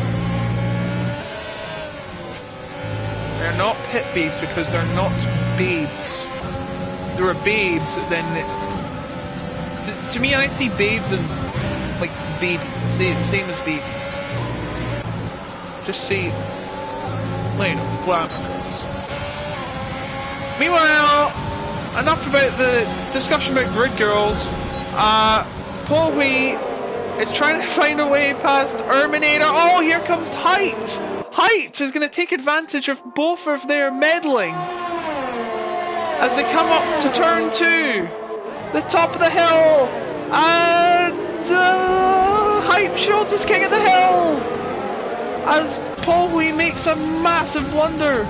They're not pit babes because they're not babes. If they were babes, then... To me, I see babes as, like, babies. I see it the same as babies. Just see... well, you know, glamour girls. Meanwhile, enough about the discussion about grid girls. Polwy is trying to find a way past Terminator. Oh, here comes Height! Height is going to take advantage of both of their meddling as they come up to turn 2. The top of the hill! And Height shows his king of the hill! As Paul makes a massive blunder.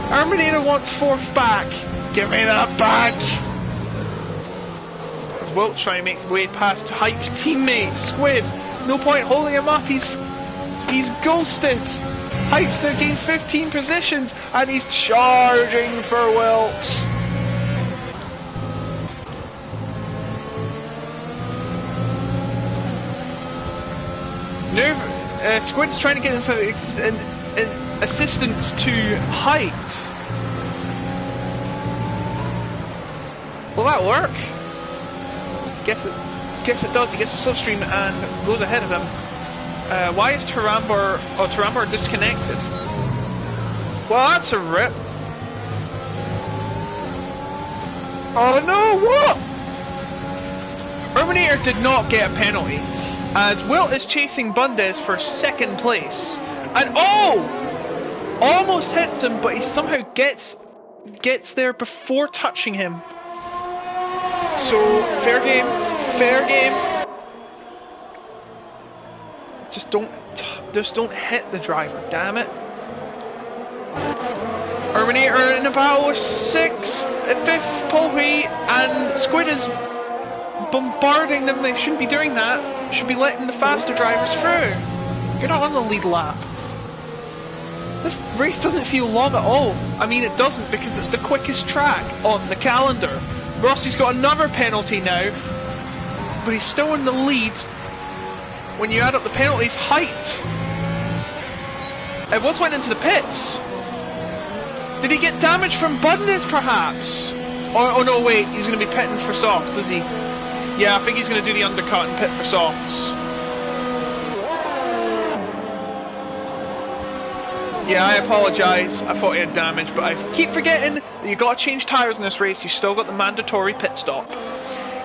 Terminator wants fourth back. Give me that back. As Wilt trying to make his way past Hype's teammate, Squid. No point holding him up, he's ghosted. Hype's now gained 15 positions and he's charging for Wilt. Now, Squid's trying to get some assistance to Height. Will that work? Guess it does. He gets a slipstream and goes ahead of him. Why is Tarambar... Oh, Tarambar disconnected. Well, that's a rip. Oh no, what? Terminator did not get a penalty, as Wilt is chasing Bundes for second place. And oh! Almost hits him, but he somehow gets there before touching him. So, fair game. Fair game. Just don't hit the driver, damn it. Terminator in a battle with 5th Polway, and Squid is bombarding them. They shouldn't be doing that. Should be letting the faster drivers through. You're not on the lead lap. This race doesn't feel long at all. I mean, it doesn't because it's the quickest track on the calendar. Rossi's got another penalty now, but he's still in the lead. When you add up the penalties, Height. What's went into the pits? Did he get damage from Bundes, perhaps? Oh no, wait, he's going to be pitting for softs, is he? Yeah, I think he's going to do the undercut and pit for softs. Yeah, I apologise. I thought he had damage, but I keep forgetting that you got to change tyres in this race. You still got the mandatory pit stop.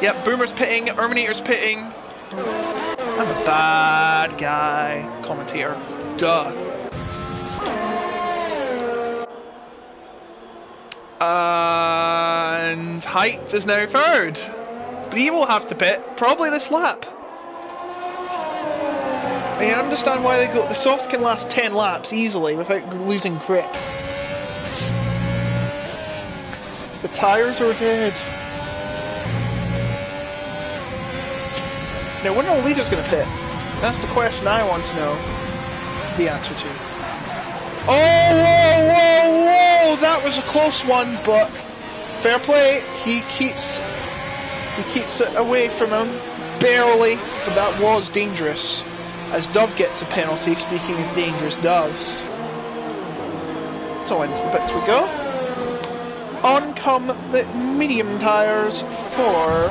Yep, Boomer's pitting, Terminator's pitting. I'm a bad guy, commentator. Duh. And Height is now third, but he will have to pit probably this lap. I understand why the softs can last 10 laps easily without losing grip. The tyres are dead. Now, when are the leaders going to pit? That's the question I want to know the answer to. Oh, whoa, whoa, whoa! That was a close one, but fair play. He keeps it away from him, barely, but that was dangerous. As Dove gets a penalty, speaking of dangerous doves. So into the pits we go. On come the medium tyres for...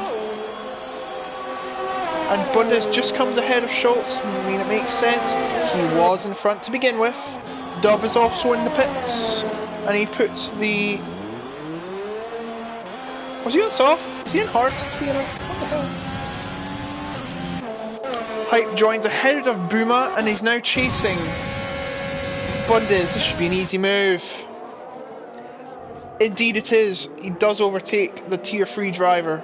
And Bundes just comes ahead of Schultz. I mean, it makes sense. He was in front to begin with. Dove is also in the pits. And he puts the... Was he on soft? Was he in hards? What the hell? Hype joins ahead of Boomer and he's now chasing Bundes. This should be an easy move. Indeed it is. He does overtake the tier 3 driver.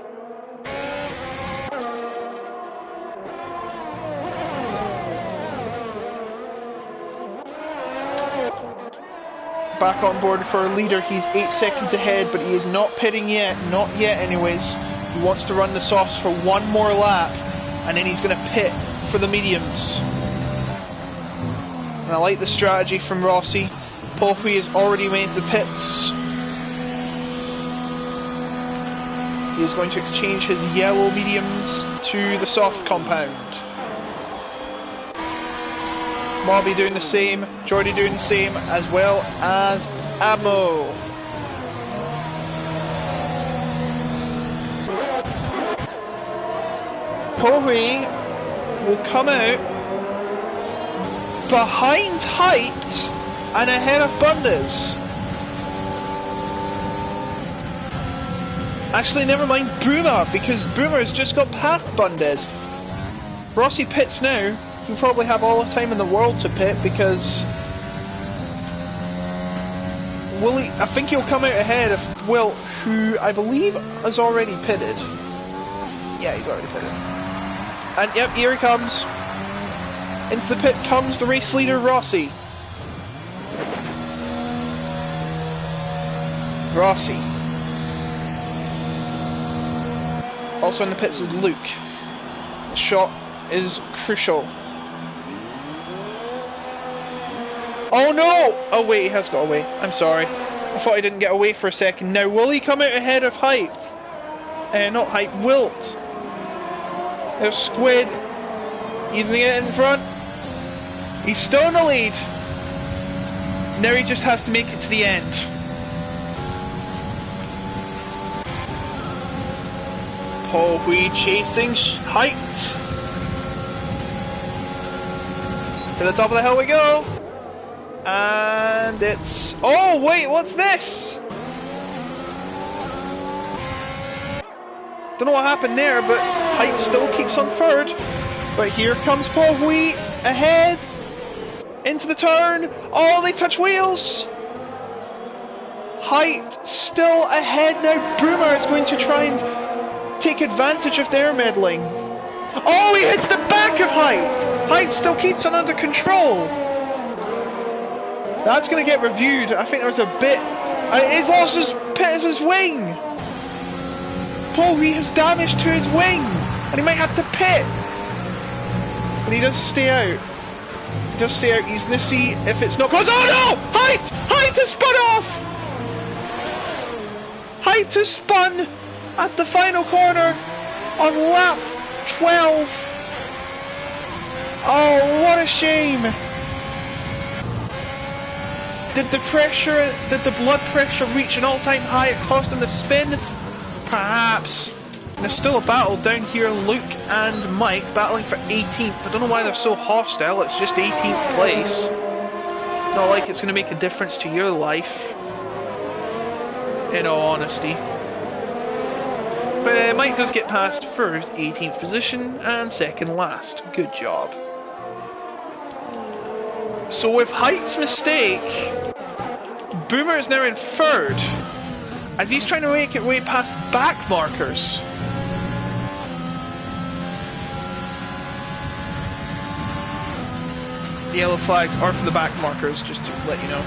Back on board for a leader. He's 8 seconds ahead, but he is not pitting yet. Not yet anyways. He wants to run the softs for one more lap and then he's going to pit for the mediums. And I like the strategy from Rossi. Polway has already made the pits. He is going to exchange his yellow mediums to the soft compound. Mobby doing the same, Jordy doing the same, as well as Amo. Polway will come out behind Height and ahead of Bundes. Actually, never mind Boomer, because Boomer has just got past Bundes. Rossi pits now. He'll probably have all the time in the world to pit because I think he'll come out ahead of Wilt, who I believe has already pitted. Yeah, he's already pitted. And yep, here he comes. Into the pit comes the race leader, Rossi. Rossi. Also in the pits is Luke. The shot is crucial. Oh no! Oh wait, he has got away. I'm sorry. I thought he didn't get away for a second. Now, will he come out ahead of Height? Not Height, Wilt. There's Squid. He's gonna get in front. He's still in the lead. Now he just has to make it to the end. Paul Hui chasing Height. To the top of the hill we go. And it's... Oh wait, what's this? Don't know what happened there, but Height still keeps on third. But here comes Paul Hui ahead. Into the turn. Oh, they touch wheels. Height still ahead now. Boomer is going to try and take advantage of their meddling. Oh, he hits the back of Height. Height still keeps on under control. That's going to get reviewed. I think there was a bit... He's lost his pit of his wing. Paul Hui has damage to his wing. And he might have to pit. But he does stay out. He does stay out. He's going to see if it's not... Cause, oh no! Height! Height has spun off! Height has spun at the final corner on lap 12. Oh, what a shame. Did the blood pressure reach an all-time high? It cost him the spin? Perhaps. And there's still a battle down here. Luke and Mike battling for 18th. I don't know why they're so hostile. It's just 18th place. Not like it's going to make a difference to your life. In all honesty. But Mike does get past first, 18th position, and second last. Good job. So with Height's mistake, Boomer is now in third, as he's trying to make it way past back markers. The yellow flags are for the back markers, just to let you know.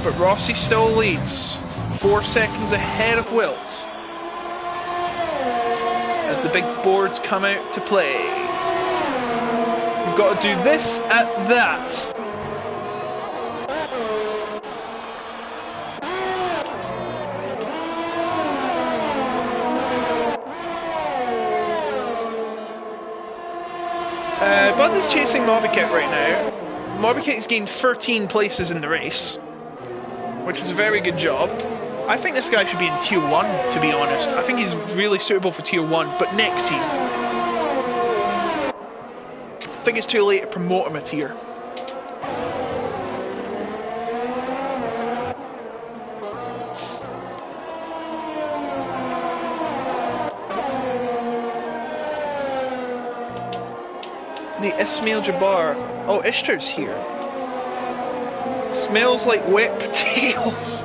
But Rossi still leads, 4 seconds ahead of Wilt, as the big boards come out to play. We've got to do this at that. Bud is chasing Mobikit right now. Mobikit has gained 13 places in the race, which is a very good job. I think this guy should be in Tier 1, to be honest. I think he's really suitable for Tier 1, but next season. I think it's too late to promote him a tier. The Ismail Jabbar. Oh, Ishtar's here. Smells like wet potatoes.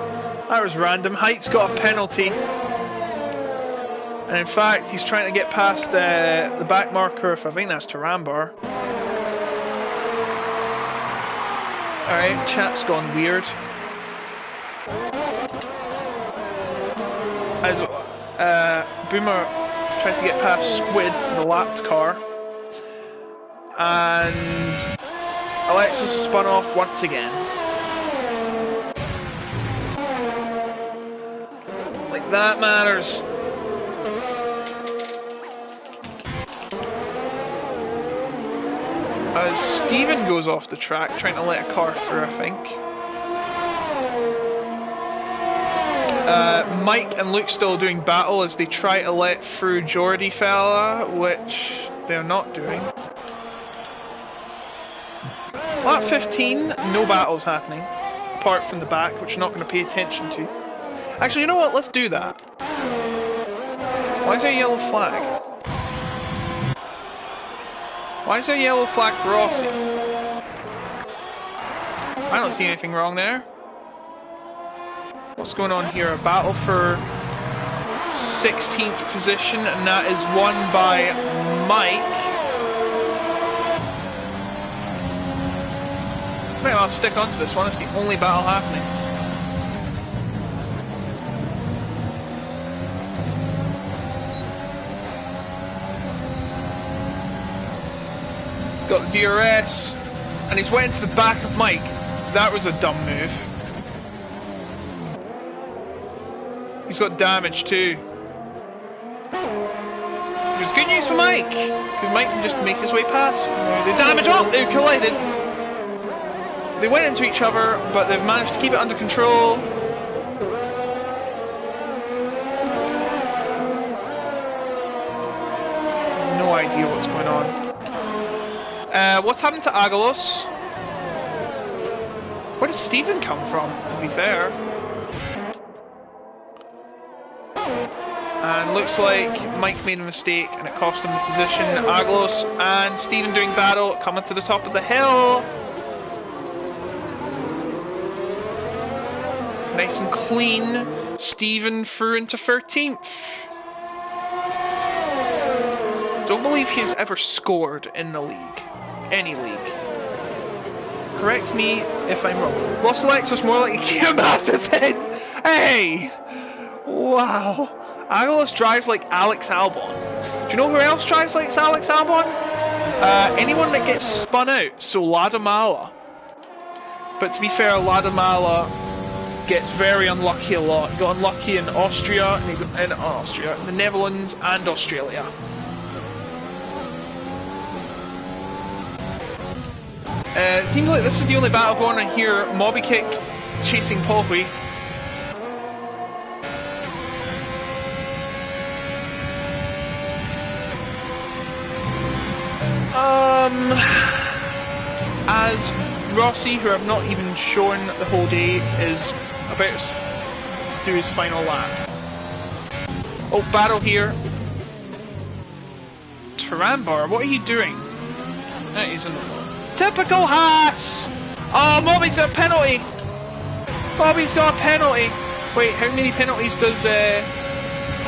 That was random. Height's got a penalty. And in fact, he's trying to get past the back marker of, I think that's Tarambar. Alright, chat's gone weird. As Boomer tries to get past Squid in the lapped car. And Alexis spun off once again. Like that matters. As Steven goes off the track, trying to let a car through, I think. Mike and Luke still doing battle as they try to let through Geordie fella, which they're not doing. Lap 15, no battles happening, apart from the back, which you're not going to pay attention to. Actually, you know what? Let's do that. Why is there a yellow flag? Why is there a yellow flag for Rossi? I don't see anything wrong there. What's going on here? A battle for 16th position, and that is won by Mike. Might well stick onto this one, it's the only battle happening. Got the DRS, and he's went into the back of Mike. That was a dumb move. He's got damage too. Which is good news for Mike, because Mike can just make his way past. The damage, oh, they collided. They went into each other, but they've managed to keep it under control. No idea what's going on. What's happened to Agalos? Where did Steven come from, to be fair? And looks like Mike made a mistake and it cost him the position. Agalos and Steven doing battle, coming to the top of the hill. Nice and clean. Steven through into 13th. Don't believe he has ever scored in the league. Any league. Correct me if I'm wrong. Los Alexos more like a massive hit. Hey! Wow. Agalos drives like Alex Albon. Do you know who else drives like Alex Albon? Anyone that gets spun out. So Ladamala. But to be fair, Ladamala gets very unlucky a lot. He got unlucky in Austria, the Netherlands and Australia. It seems like this is the only battle going on here. Mobby Kick chasing Polwy. As Rossi, who I've not even shown the whole day, is about to do his final lap. Oh, battle here. Tarambar, what are you doing? No, he's in the wall. Typical Haas! Oh, Mobby's got a penalty! Mobby's got a penalty! Wait, how many penalties does...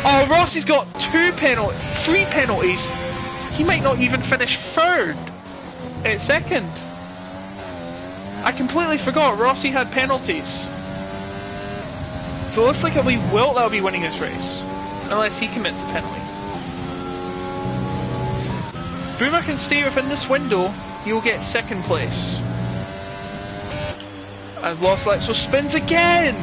Oh, Rossi's got 3 penalties! He might not even finish 3rd! At 2nd! I completely forgot Rossi had penalties. So it looks like it'll be Wilt that'll be winning this race. Unless he commits a penalty. Boomer can stay within this window, he'll get 2nd place. As Los Lexos spins again!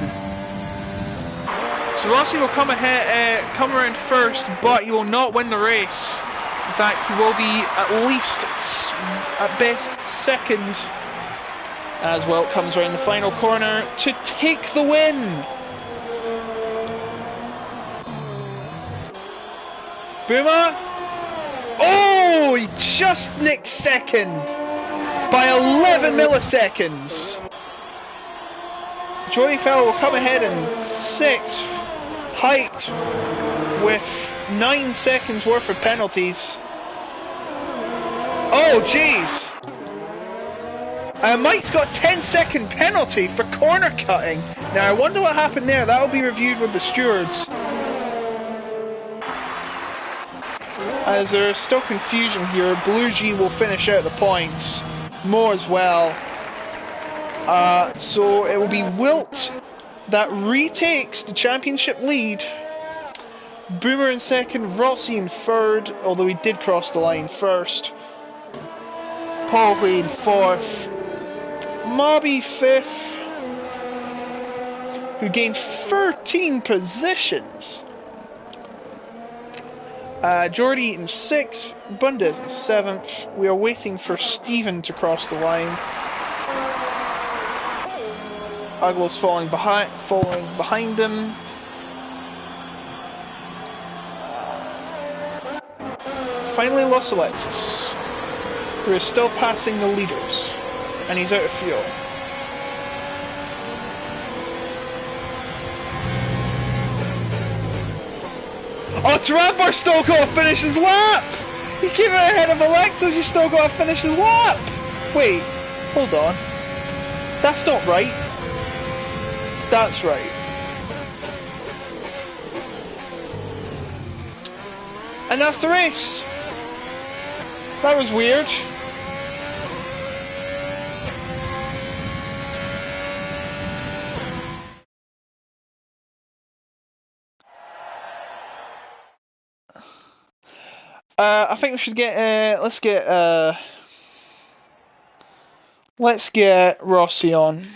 So Rossi will come ahead, come around 1st, but he will not win the race. In fact, he will be at least, at best, 2nd. As Wilt comes around the final corner to take the win! Boomer! Oh, he just nicked 2nd by 11 milliseconds. Joey Fell will come ahead in 6th, height with 9 seconds worth of penalties. Oh, jeez. Mike's got a 10-second penalty for corner cutting. Now, I wonder what happened there. That will be reviewed with the stewards. As there's still confusion here, Blue G will finish out the points. Mo as well. So it will be Wilt that retakes the championship lead. Boomer in 2nd, Rossi in 3rd, although he did cross the line 1st. Polwy in 4th. Mobby 5th, who gained 13 positions. Jordy in 6th, Bundes in 7th. We are waiting for Steven to cross the line. Aglos following behind him. Finally, Los Alexis, who is still passing the leaders, and he's out of fuel. Oh, Tarambar still got to finish his lap! He came out ahead of Alexis, he's still got to finish his lap! Wait, hold on. That's not right. That's right. And that's the race. That was weird. I think we should get. Let's get Rossi on.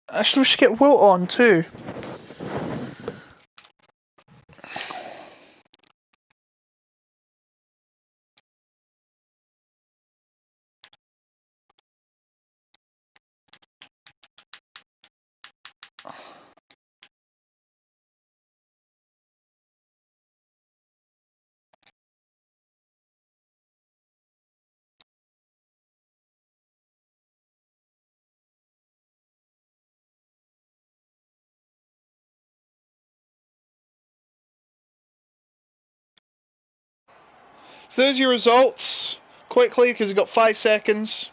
Actually, we should get Wilt on too. So there's your results. Quickly, because you've got 5 seconds.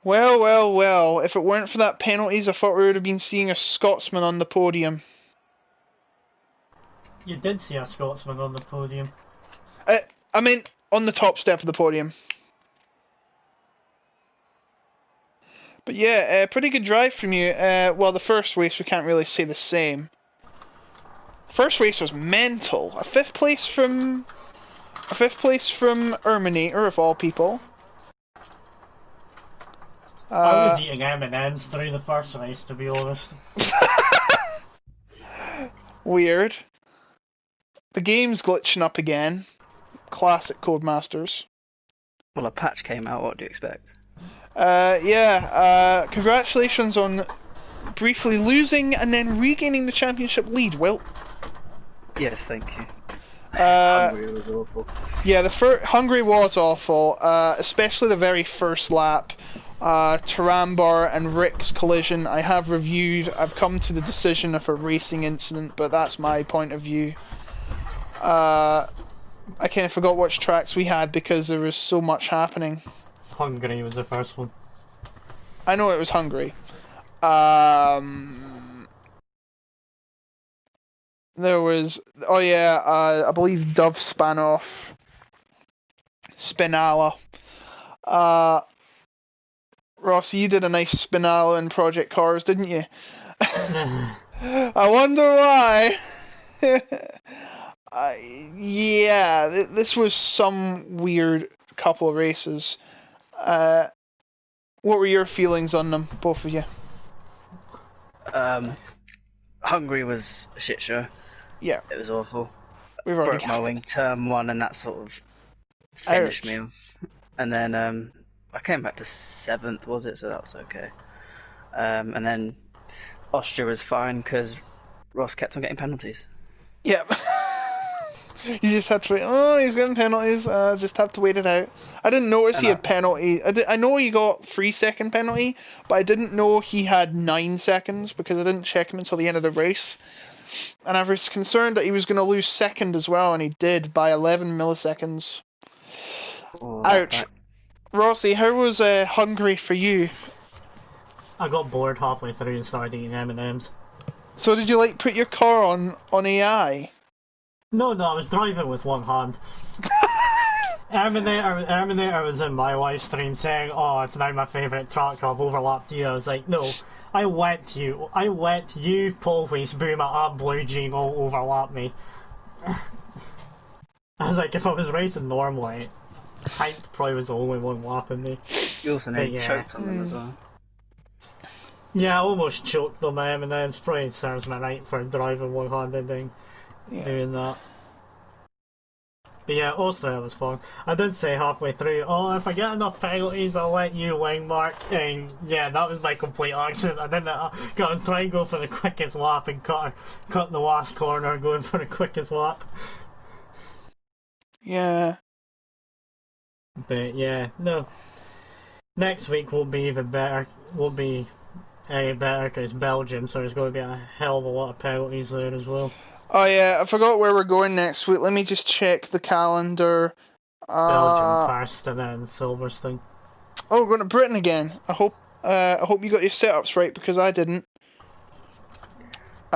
Well, well, well. If it weren't for that penalties, I thought we would have been seeing a Scotsman on the podium. You did see a Scotsman on the podium. I mean, on the top step of the podium. But yeah, pretty good drive from you. Well, the first race we can't really say the same. First race was mental. A fifth place from Erminator of all people. I was eating M&Ms through the first race, to be honest. Weird. The game's glitching up again. Classic Codemasters. Well, a patch came out, what do you expect? Congratulations on briefly losing and then regaining the championship lead, Wilt. Yes, thank you. Hungary was awful. Yeah, Hungary was awful, especially the very first lap. Tarambar and Rick's collision I have reviewed. I've come to the decision of a racing incident, but that's my point of view. I kind of forgot which tracks we had because there was so much happening. Hungary was the first one. I know it was Hungary. There was, I believe Dove span off Spinala. Ross, you did a nice Spinala in Project Cars, didn't you? I wonder why. Yeah, this was some weird couple of races. What were your feelings on them, both of you? Hungary was a shit show. Yeah. It was awful. We've already broke my wing turn 1 and that sort of finished me off. And then I came back to 7th, was it? So that was okay. And then Austria was fine because Ross kept on getting penalties. Yep. You just had to wait. Oh, he's getting penalties. Just have to wait it out. I didn't notice he had penalty. I know he got 3-second penalty, but I didn't know he had 9 seconds because I didn't check him until the end of the race. And I was concerned that he was going to lose second as well, and he did by 11 milliseconds. Oh, Ouch. Rossi, how was Hungary for you? I got bored halfway through and started eating M&Ms. So did you put your car on AI? No, I was driving with one hand. Terminator was in my live stream saying, "Oh, it's now my favourite track. I've overlapped you." I was like, "No, I let you, Polface, Boomer, and Blue Jean all overlap me." I was like, if I was racing normally, Hint probably was the only one lapping me. You also nearly choked on them as well. Yeah, I almost choked on my M&M's. Probably serves me right for driving one-handed and doing that. But yeah, Austria was fun. I did say halfway through, "Oh, if I get enough penalties, I'll let you wing, Mark." And yeah, that was my complete accident. I didn't go and try and go for the quickest lap and cut the last corner going for the quickest lap. Yeah. But yeah, no. Next week won't be even better. Won't be any better because Belgium, so there's going to be a hell of a lot of penalties there as well. Oh yeah, I forgot where we're going next week. Let me just check the calendar. Belgium first and then Silverstone. Oh, we're going to Britain again. I hope you got your setups right because I didn't.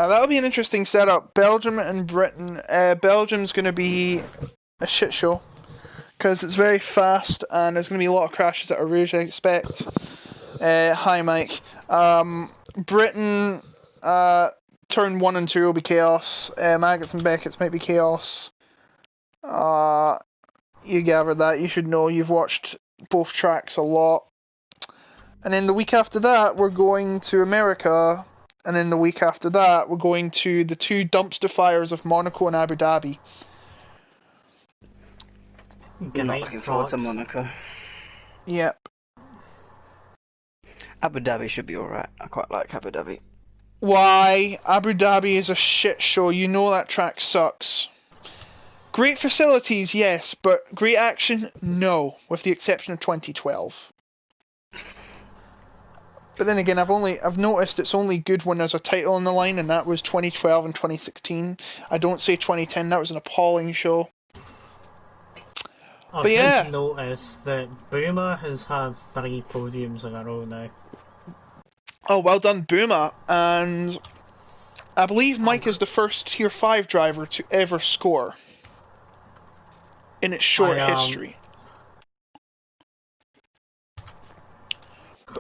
That'll be an interesting setup. Belgium and Britain. Belgium's going to be a shit show because it's very fast and there's going to be a lot of crashes at Arouge, I expect. Hi, Mike. Britain, turn 1 and 2 will be chaos. Maggots and Beckett's might be chaos. You gathered that. You should know. You've watched both tracks a lot. And then the week after that, we're going to America. And then the week after that, we're going to the 2 dumpster fires of Monaco and Abu Dhabi. I'm not looking forward to Monaco. Yep. Abu Dhabi should be alright. I quite like Abu Dhabi. Why? Abu Dhabi is a shit show. You know that track sucks. Great facilities, yes, but great action, no, with the exception of 2012. But then again, I've noticed it's only good when there's a title on the line, and that was 2012 and 2016. I don't say 2010. That was an appalling show. I've just noticed that Boomer has had 3 podiums in a row now. Oh, well done, Boomer. And I believe Mike is the first Tier 5 driver to ever score in its short history.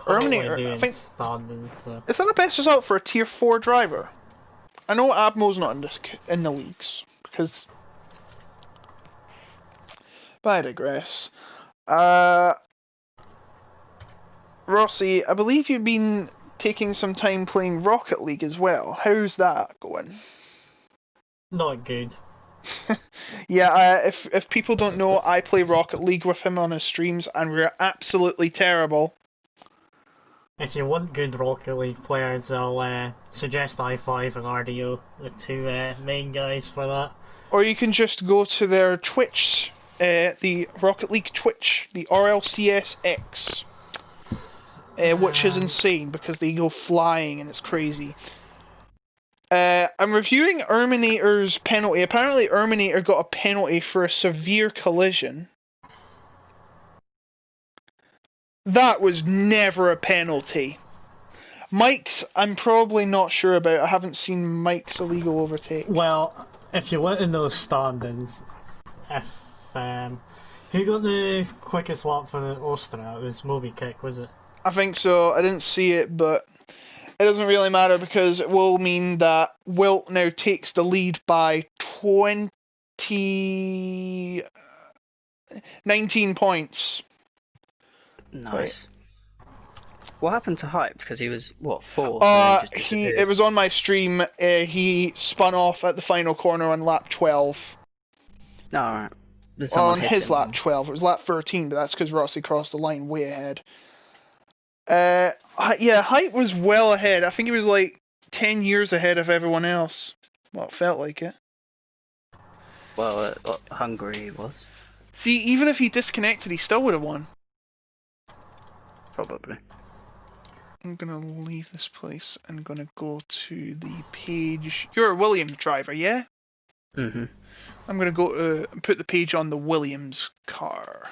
Erminator, I think, is that the best result for a Tier 4 driver? I know Abmo's not in the leagues, because... But I digress. Rossi, I believe you've been taking some time playing Rocket League as well. How's that going? Not good. Yeah, if people don't know, I play Rocket League with him on his streams, and we're absolutely terrible. If you want good Rocket League players, I'll suggest i5 and RDO, the 2 main guys for that. Or you can just go to their Twitch, the Rocket League Twitch, the RLCSX, which is insane because they go flying and it's crazy. I'm reviewing Erminator's penalty. Apparently Erminator got a penalty for a severe collision. That was never a penalty. Mike's, I'm probably not sure about. I haven't seen Mike's illegal overtake. Well, if you look in those standings, if who got the quickest lap for the Austria? It was Moby Kick, was it? I think so. I didn't see it, but it doesn't really matter because it will mean that Wilt now takes the lead by 19 points. Nice. Right. What happened to Hyped? Because he was, what, 4th? It was on my stream. He spun off at the final corner on lap 12. Alright. On his lap 12. It was lap 13, but that's because Rossi crossed the line way ahead. Yeah, Hype was well ahead. I think he was like 10 years ahead of everyone else. Well, it felt like it. Well, Hungary was. See, even if he disconnected, he still would have won. Probably. I'm gonna leave this place and gonna go to the page. You're a Williams driver, yeah? Mm-hmm. I'm gonna go put the page on the Williams car,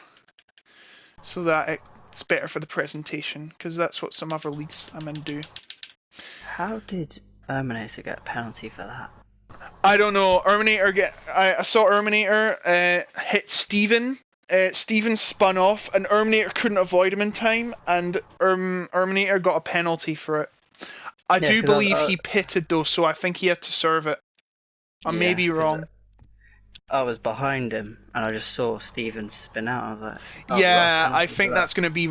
so that it's better for the presentation, because that's what some other leagues I'm in do. How did Erminator get a penalty for that? I don't know. I saw Erminator hit Steven. Steven spun off, and Erminator couldn't avoid him in time, and Erminator got a penalty for it. I do believe he pitted though, so I think he had to serve it. I may be wrong. I was behind him, and I just saw Steven spin out. I was like, yeah, I think that's going to be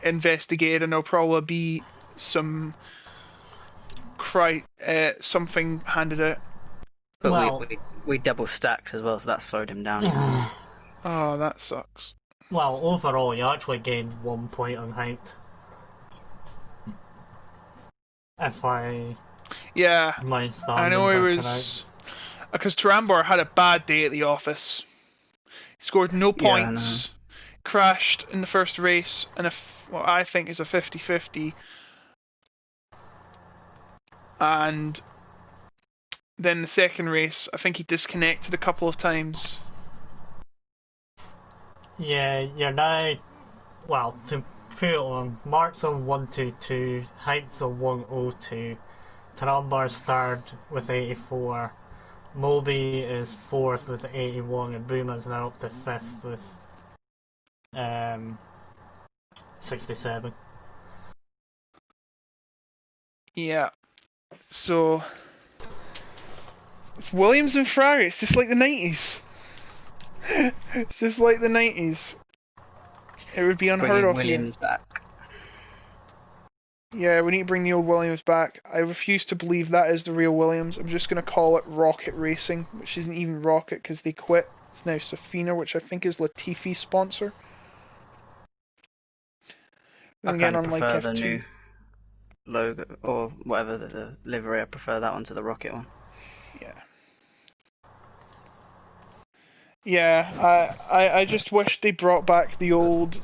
investigated, and there'll probably be some something handed out. But we double stacked as well, so that slowed him down. Oh, that sucks. Well, overall, you actually gained 1 point on height. Yeah, I know it was because Tarambar had a bad day at the office. He scored no points, crashed in the first race, and what I think is a 50-50. And then the second race, I think he disconnected a couple of times. Yeah, you're now, well, to put it on, Mark's on 122, Height's on 102, Tarambar's third with 84. Moby is fourth with 81, and Booma's now up to fifth with 67. Yeah. So it's Williams and Ferrari. It's just like the 90s. It's just like the 90s. It would be unheard Bringing of Williams here. back. Yeah, we need to bring the old Williams back. I refuse to believe that is the real Williams. I'm just going to call it Rocket Racing, which isn't even Rocket because they quit. It's now Safina, which I think is Latifi's sponsor. I I'm kind getting of on like prefer the F2. new logo, or whatever the livery. I prefer that one to the Rocket one. Yeah. Yeah, I just wish they brought back the old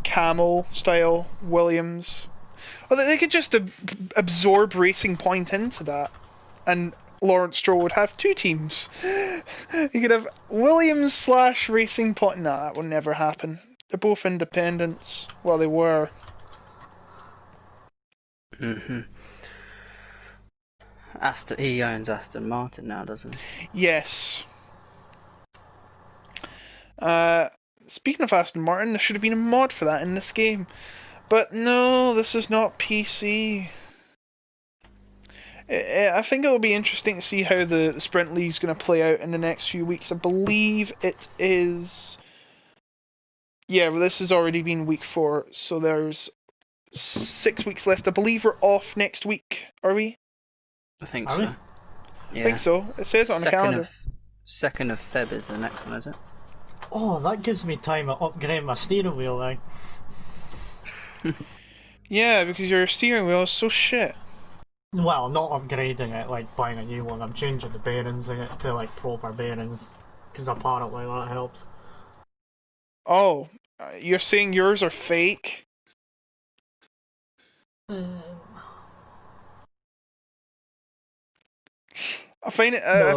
camel style Williams. Or they could just absorb Racing Point into that, and Lawrence Stroll would have two teams. You could have Williams slash Racing Point. Nah, that would never happen. They're both independents. Well, they were. He owns Aston Martin now, doesn't he? Yes. Speaking of Aston Martin, there should have been a mod for that in this game. But no, this is not PC. I think it'll be interesting to see how the Sprint League is going to play out in the next few weeks. I believe it is... Yeah, well, this has already been week 4, so there's 6 weeks left. I believe we're off next week, are we? I think Are so. we? Yeah. I think so. It says it on the calendar. 2nd of Feb is the next one, is it? Oh, that gives me time to upgrade my steering wheel then. Yeah, because your steering wheel is so shit. Well, not upgrading it, like buying a new one. I'm changing the bearings in it to like proper bearings, because apparently that helps. Oh, you're saying yours are fake? I find it. I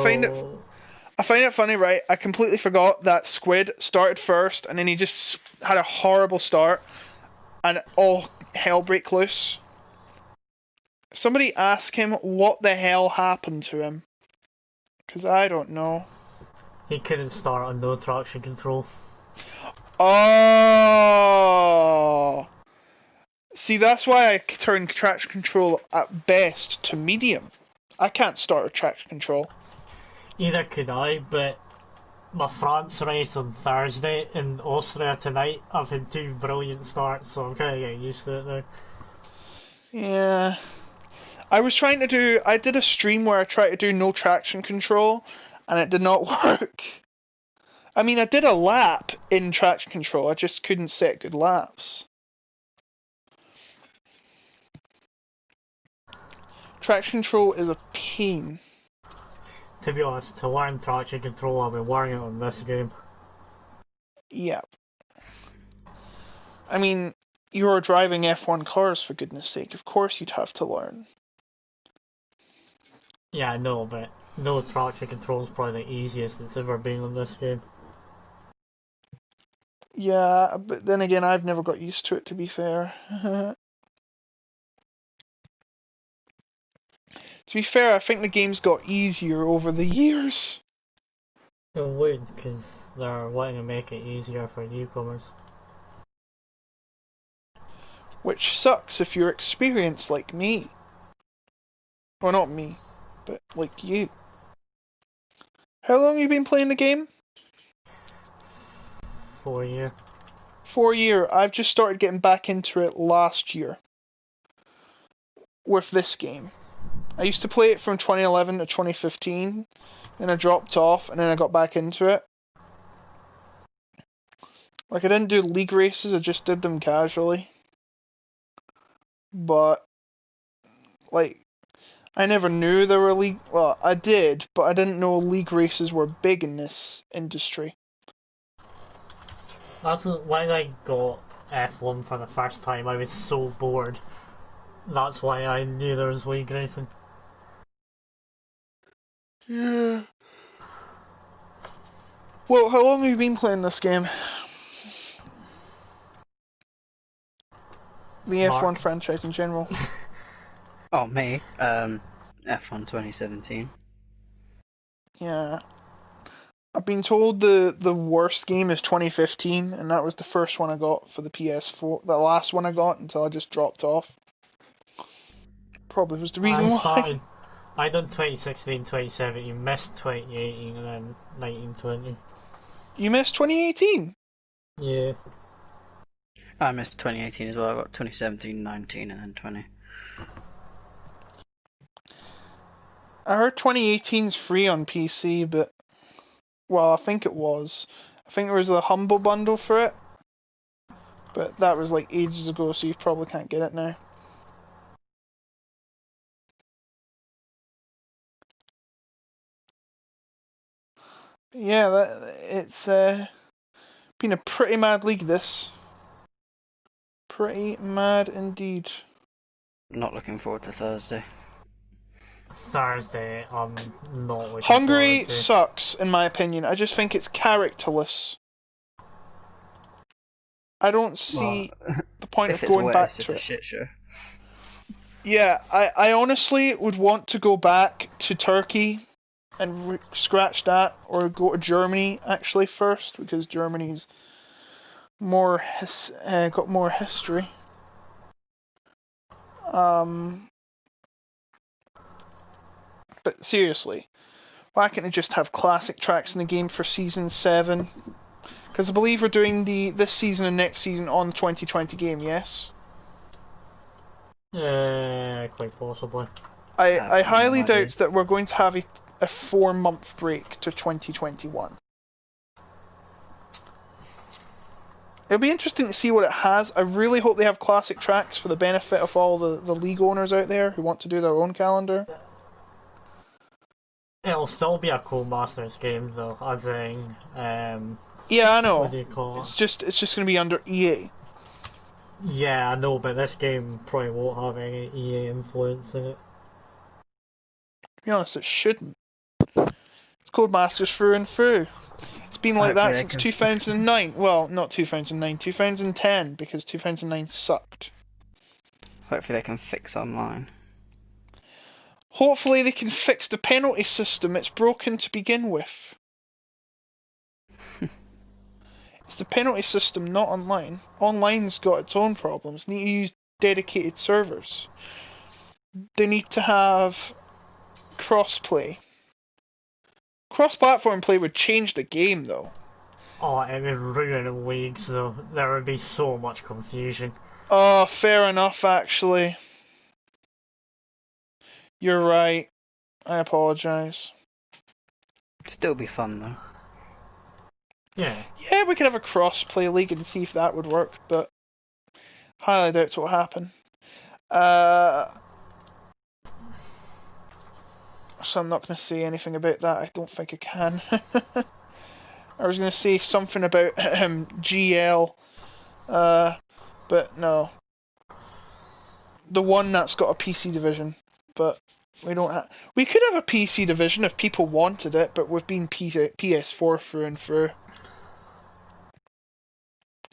find it funny, right? I completely forgot that Squid started first, and then he just had a horrible start, and all hell break loose. Somebody ask him what the hell happened to him, because I don't know. He couldn't start on no traction control. Oh, see, that's why I turn traction control at best to medium. I can't start with traction control. Neither could I, but my France race on Thursday in Austria tonight, I've had 2 brilliant starts, so I'm kind of getting used to it now. Yeah. I did a stream where I tried to do no traction control, and it did not work. I mean, I did a lap in traction control, I just couldn't set good laps. Traction control is a pain. To be honest, to learn traction control, I've been working on this game. Yep. I mean, you're driving F1 cars, for goodness sake. Of course you'd have to learn. Yeah, I know, but no traction control is probably the easiest it's ever been on this game. Yeah, but then again, I've never got used to it, to be fair. To be fair, I think the game's got easier over the years. It would, because they're wanting to make it easier for newcomers. Which sucks if you're experienced like me. Well, not me, but like you. How long have you been playing the game? 4 year. 4 year. I've just started getting back into it last year. With this game. I used to play it from 2011 to 2015, then I dropped off, and then I got back into it. Like, I didn't do league races, I just did them casually. But, like, I never knew there were league... Well, I did, but I didn't know league races were big in this industry. That's when I got F1 for the first time, I was so bored. That's why I knew there was league racing. Yeah. Well, how long have you been playing this game? The Mark. F1 franchise in general. Oh, me? F1 2017. Yeah. I've been told the worst game is 2015, and that was the first one I got for the PS4. The last one I got until I just dropped off. Probably was the reason why. I done 2016, 2017, missed 2018, and then 19, 20. You missed 2018? Yeah. I missed 2018 as well. I got 2017, 19, and then 20. I heard 2018's free on PC, but... Well, I think it was. I think there was a Humble Bundle for it. But that was like ages ago, so you probably can't get it now. Yeah, it's been a pretty mad league, this. Pretty mad indeed. Not looking forward to Thursday. Thursday, I'm not looking Hungary forward to. sucks, in my opinion. I just think it's characterless. I don't see the point of going back it's to just a it. shit show. Yeah, I honestly would want to go back to Turkey and scratch that, or go to Germany actually first, because Germany's more got more history. But seriously, why can't they just have classic tracks in the game for Season 7? Because I believe we're doing this season and next season on the 2020 game, yes? Quite possibly. I highly no idea. doubt that we're going to have a 4-month break to 2021. It'll be interesting to see what it has. I really hope they have classic tracks for the benefit of all the league owners out there who want to do their own calendar. It'll still be a Codemasters game though, as in Yeah, I know. what do you call it? It's just going to be under EA. Yeah, I know, but this game probably won't have any EA influence in it. To be honest, it shouldn't. It's Codemasters through and through. It's been like that since 2009. Well, not 2009, 2010, because 2009 sucked. Hopefully they can fix online. Hopefully they can fix the penalty system. It's broken to begin with. It's the penalty system, not online. Online's got its own problems. They need to use dedicated servers. They need to have cross-play. Cross-platform play would change the game, though. Oh, it would ruin leagues though. There would be so much confusion. Oh, fair enough, actually. You're right. I apologise. Still be fun though. Yeah. Yeah, we could have a cross-play league and see if that would work, but highly doubt what will happen. So I'm not going to say anything about that. I don't think I can. I was going to say something about GL, but no. The one that's got a PC division, but we don't have. We could have a PC division if people wanted it, but we've been PS4 through and through.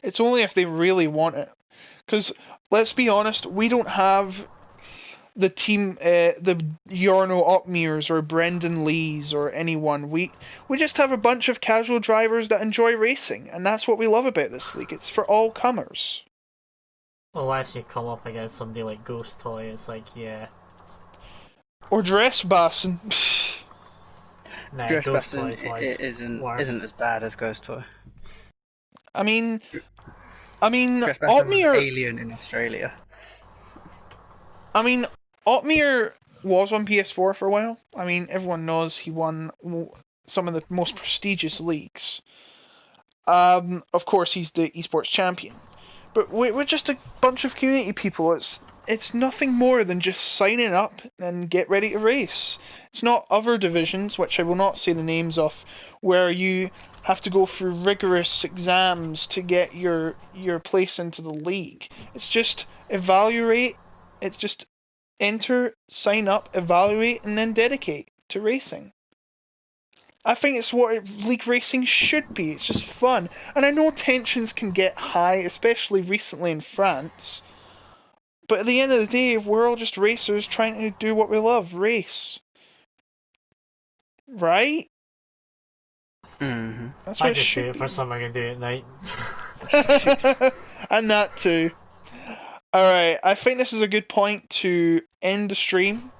It's only if they really want it. Because, let's be honest, we don't have the team, the Jarno Opmeers or Brendan Lees or anyone. We just have a bunch of casual drivers that enjoy racing, and that's what we love about this league. It's for all comers. Unless you come up against somebody like Ghost Toy, it's like, yeah. Or Dressbassen. Nah, Dressbassen isn't as bad as Ghost Toy. I mean, Dressbassen was Opmeer. alien in Australia. I mean, Opmeer was on PS4 for a while. I mean, everyone knows he won some of the most prestigious leagues. Of course, he's the esports champion. But we're just a bunch of community people. It's nothing more than just signing up and get ready to race. It's not other divisions, which I will not say the names of, where you have to go through rigorous exams to get your place into the league. It's just evaluate. It's just enter, sign up, evaluate, and then dedicate to racing. I think it's what league racing should be. It's just fun. And I know tensions can get high, especially recently in France. But at the end of the day, we're all just racers trying to do what we love, race. Right? Mm-hmm. That's I what just do should it for be. something I can do at night. And that too. Alright, I think this is a good point to end the stream.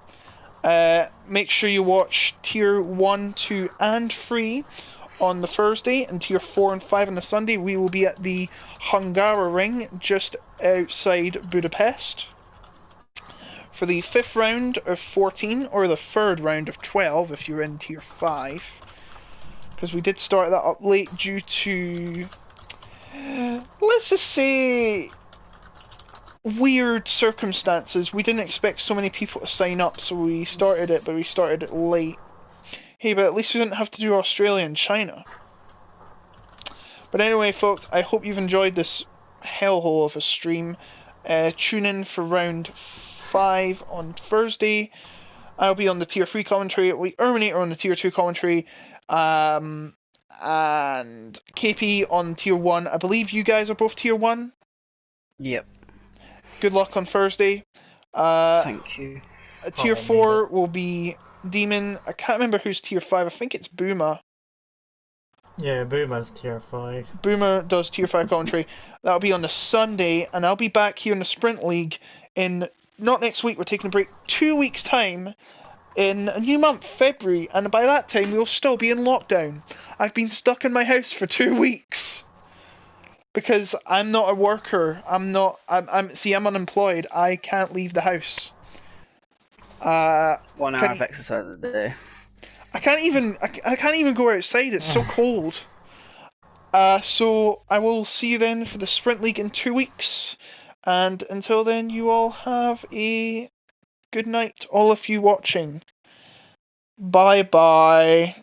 Make sure you watch Tier 1, 2, and 3 on the Thursday, and Tier 4 and 5 on the Sunday. We will be at the Hungara Ring, just outside Budapest, for the 5th round of 14, or the 3rd round of 12 if you're in Tier 5. Because we did start that up late due to, let's just say, weird circumstances. We didn't expect so many people to sign up, so we started it, but we started it late. Hey, but at least we didn't have to do Australia and China. But anyway, folks, I hope you've enjoyed this hellhole of a stream. Tune in for round 5 on Thursday. I'll be on the Tier 3 commentary. Erminator on the Tier 2 commentary. And KP on Tier 1. I believe you guys are both Tier 1. Yep. Good luck on Thursday. Thank you. Tier 4 will be Demon. I can't remember who's Tier 5. I think it's Boomer. Yeah, Boomer's Tier 5. Boomer does Tier 5 commentary. That'll be on the Sunday, and I'll be back here in the Sprint League in, not next week, we're taking a break, 2 weeks' time, in a new month, February, and by that time we'll still be in lockdown. I've been stuck in my house for 2 weeks. Because I'm not a worker. I'm unemployed. I can't leave the house. 1 hour of exercise a day. I can't even go outside. It's so cold. So I will see you then for the Sprint League in 2 weeks. And until then, you all have a good night, all of you watching. Bye bye.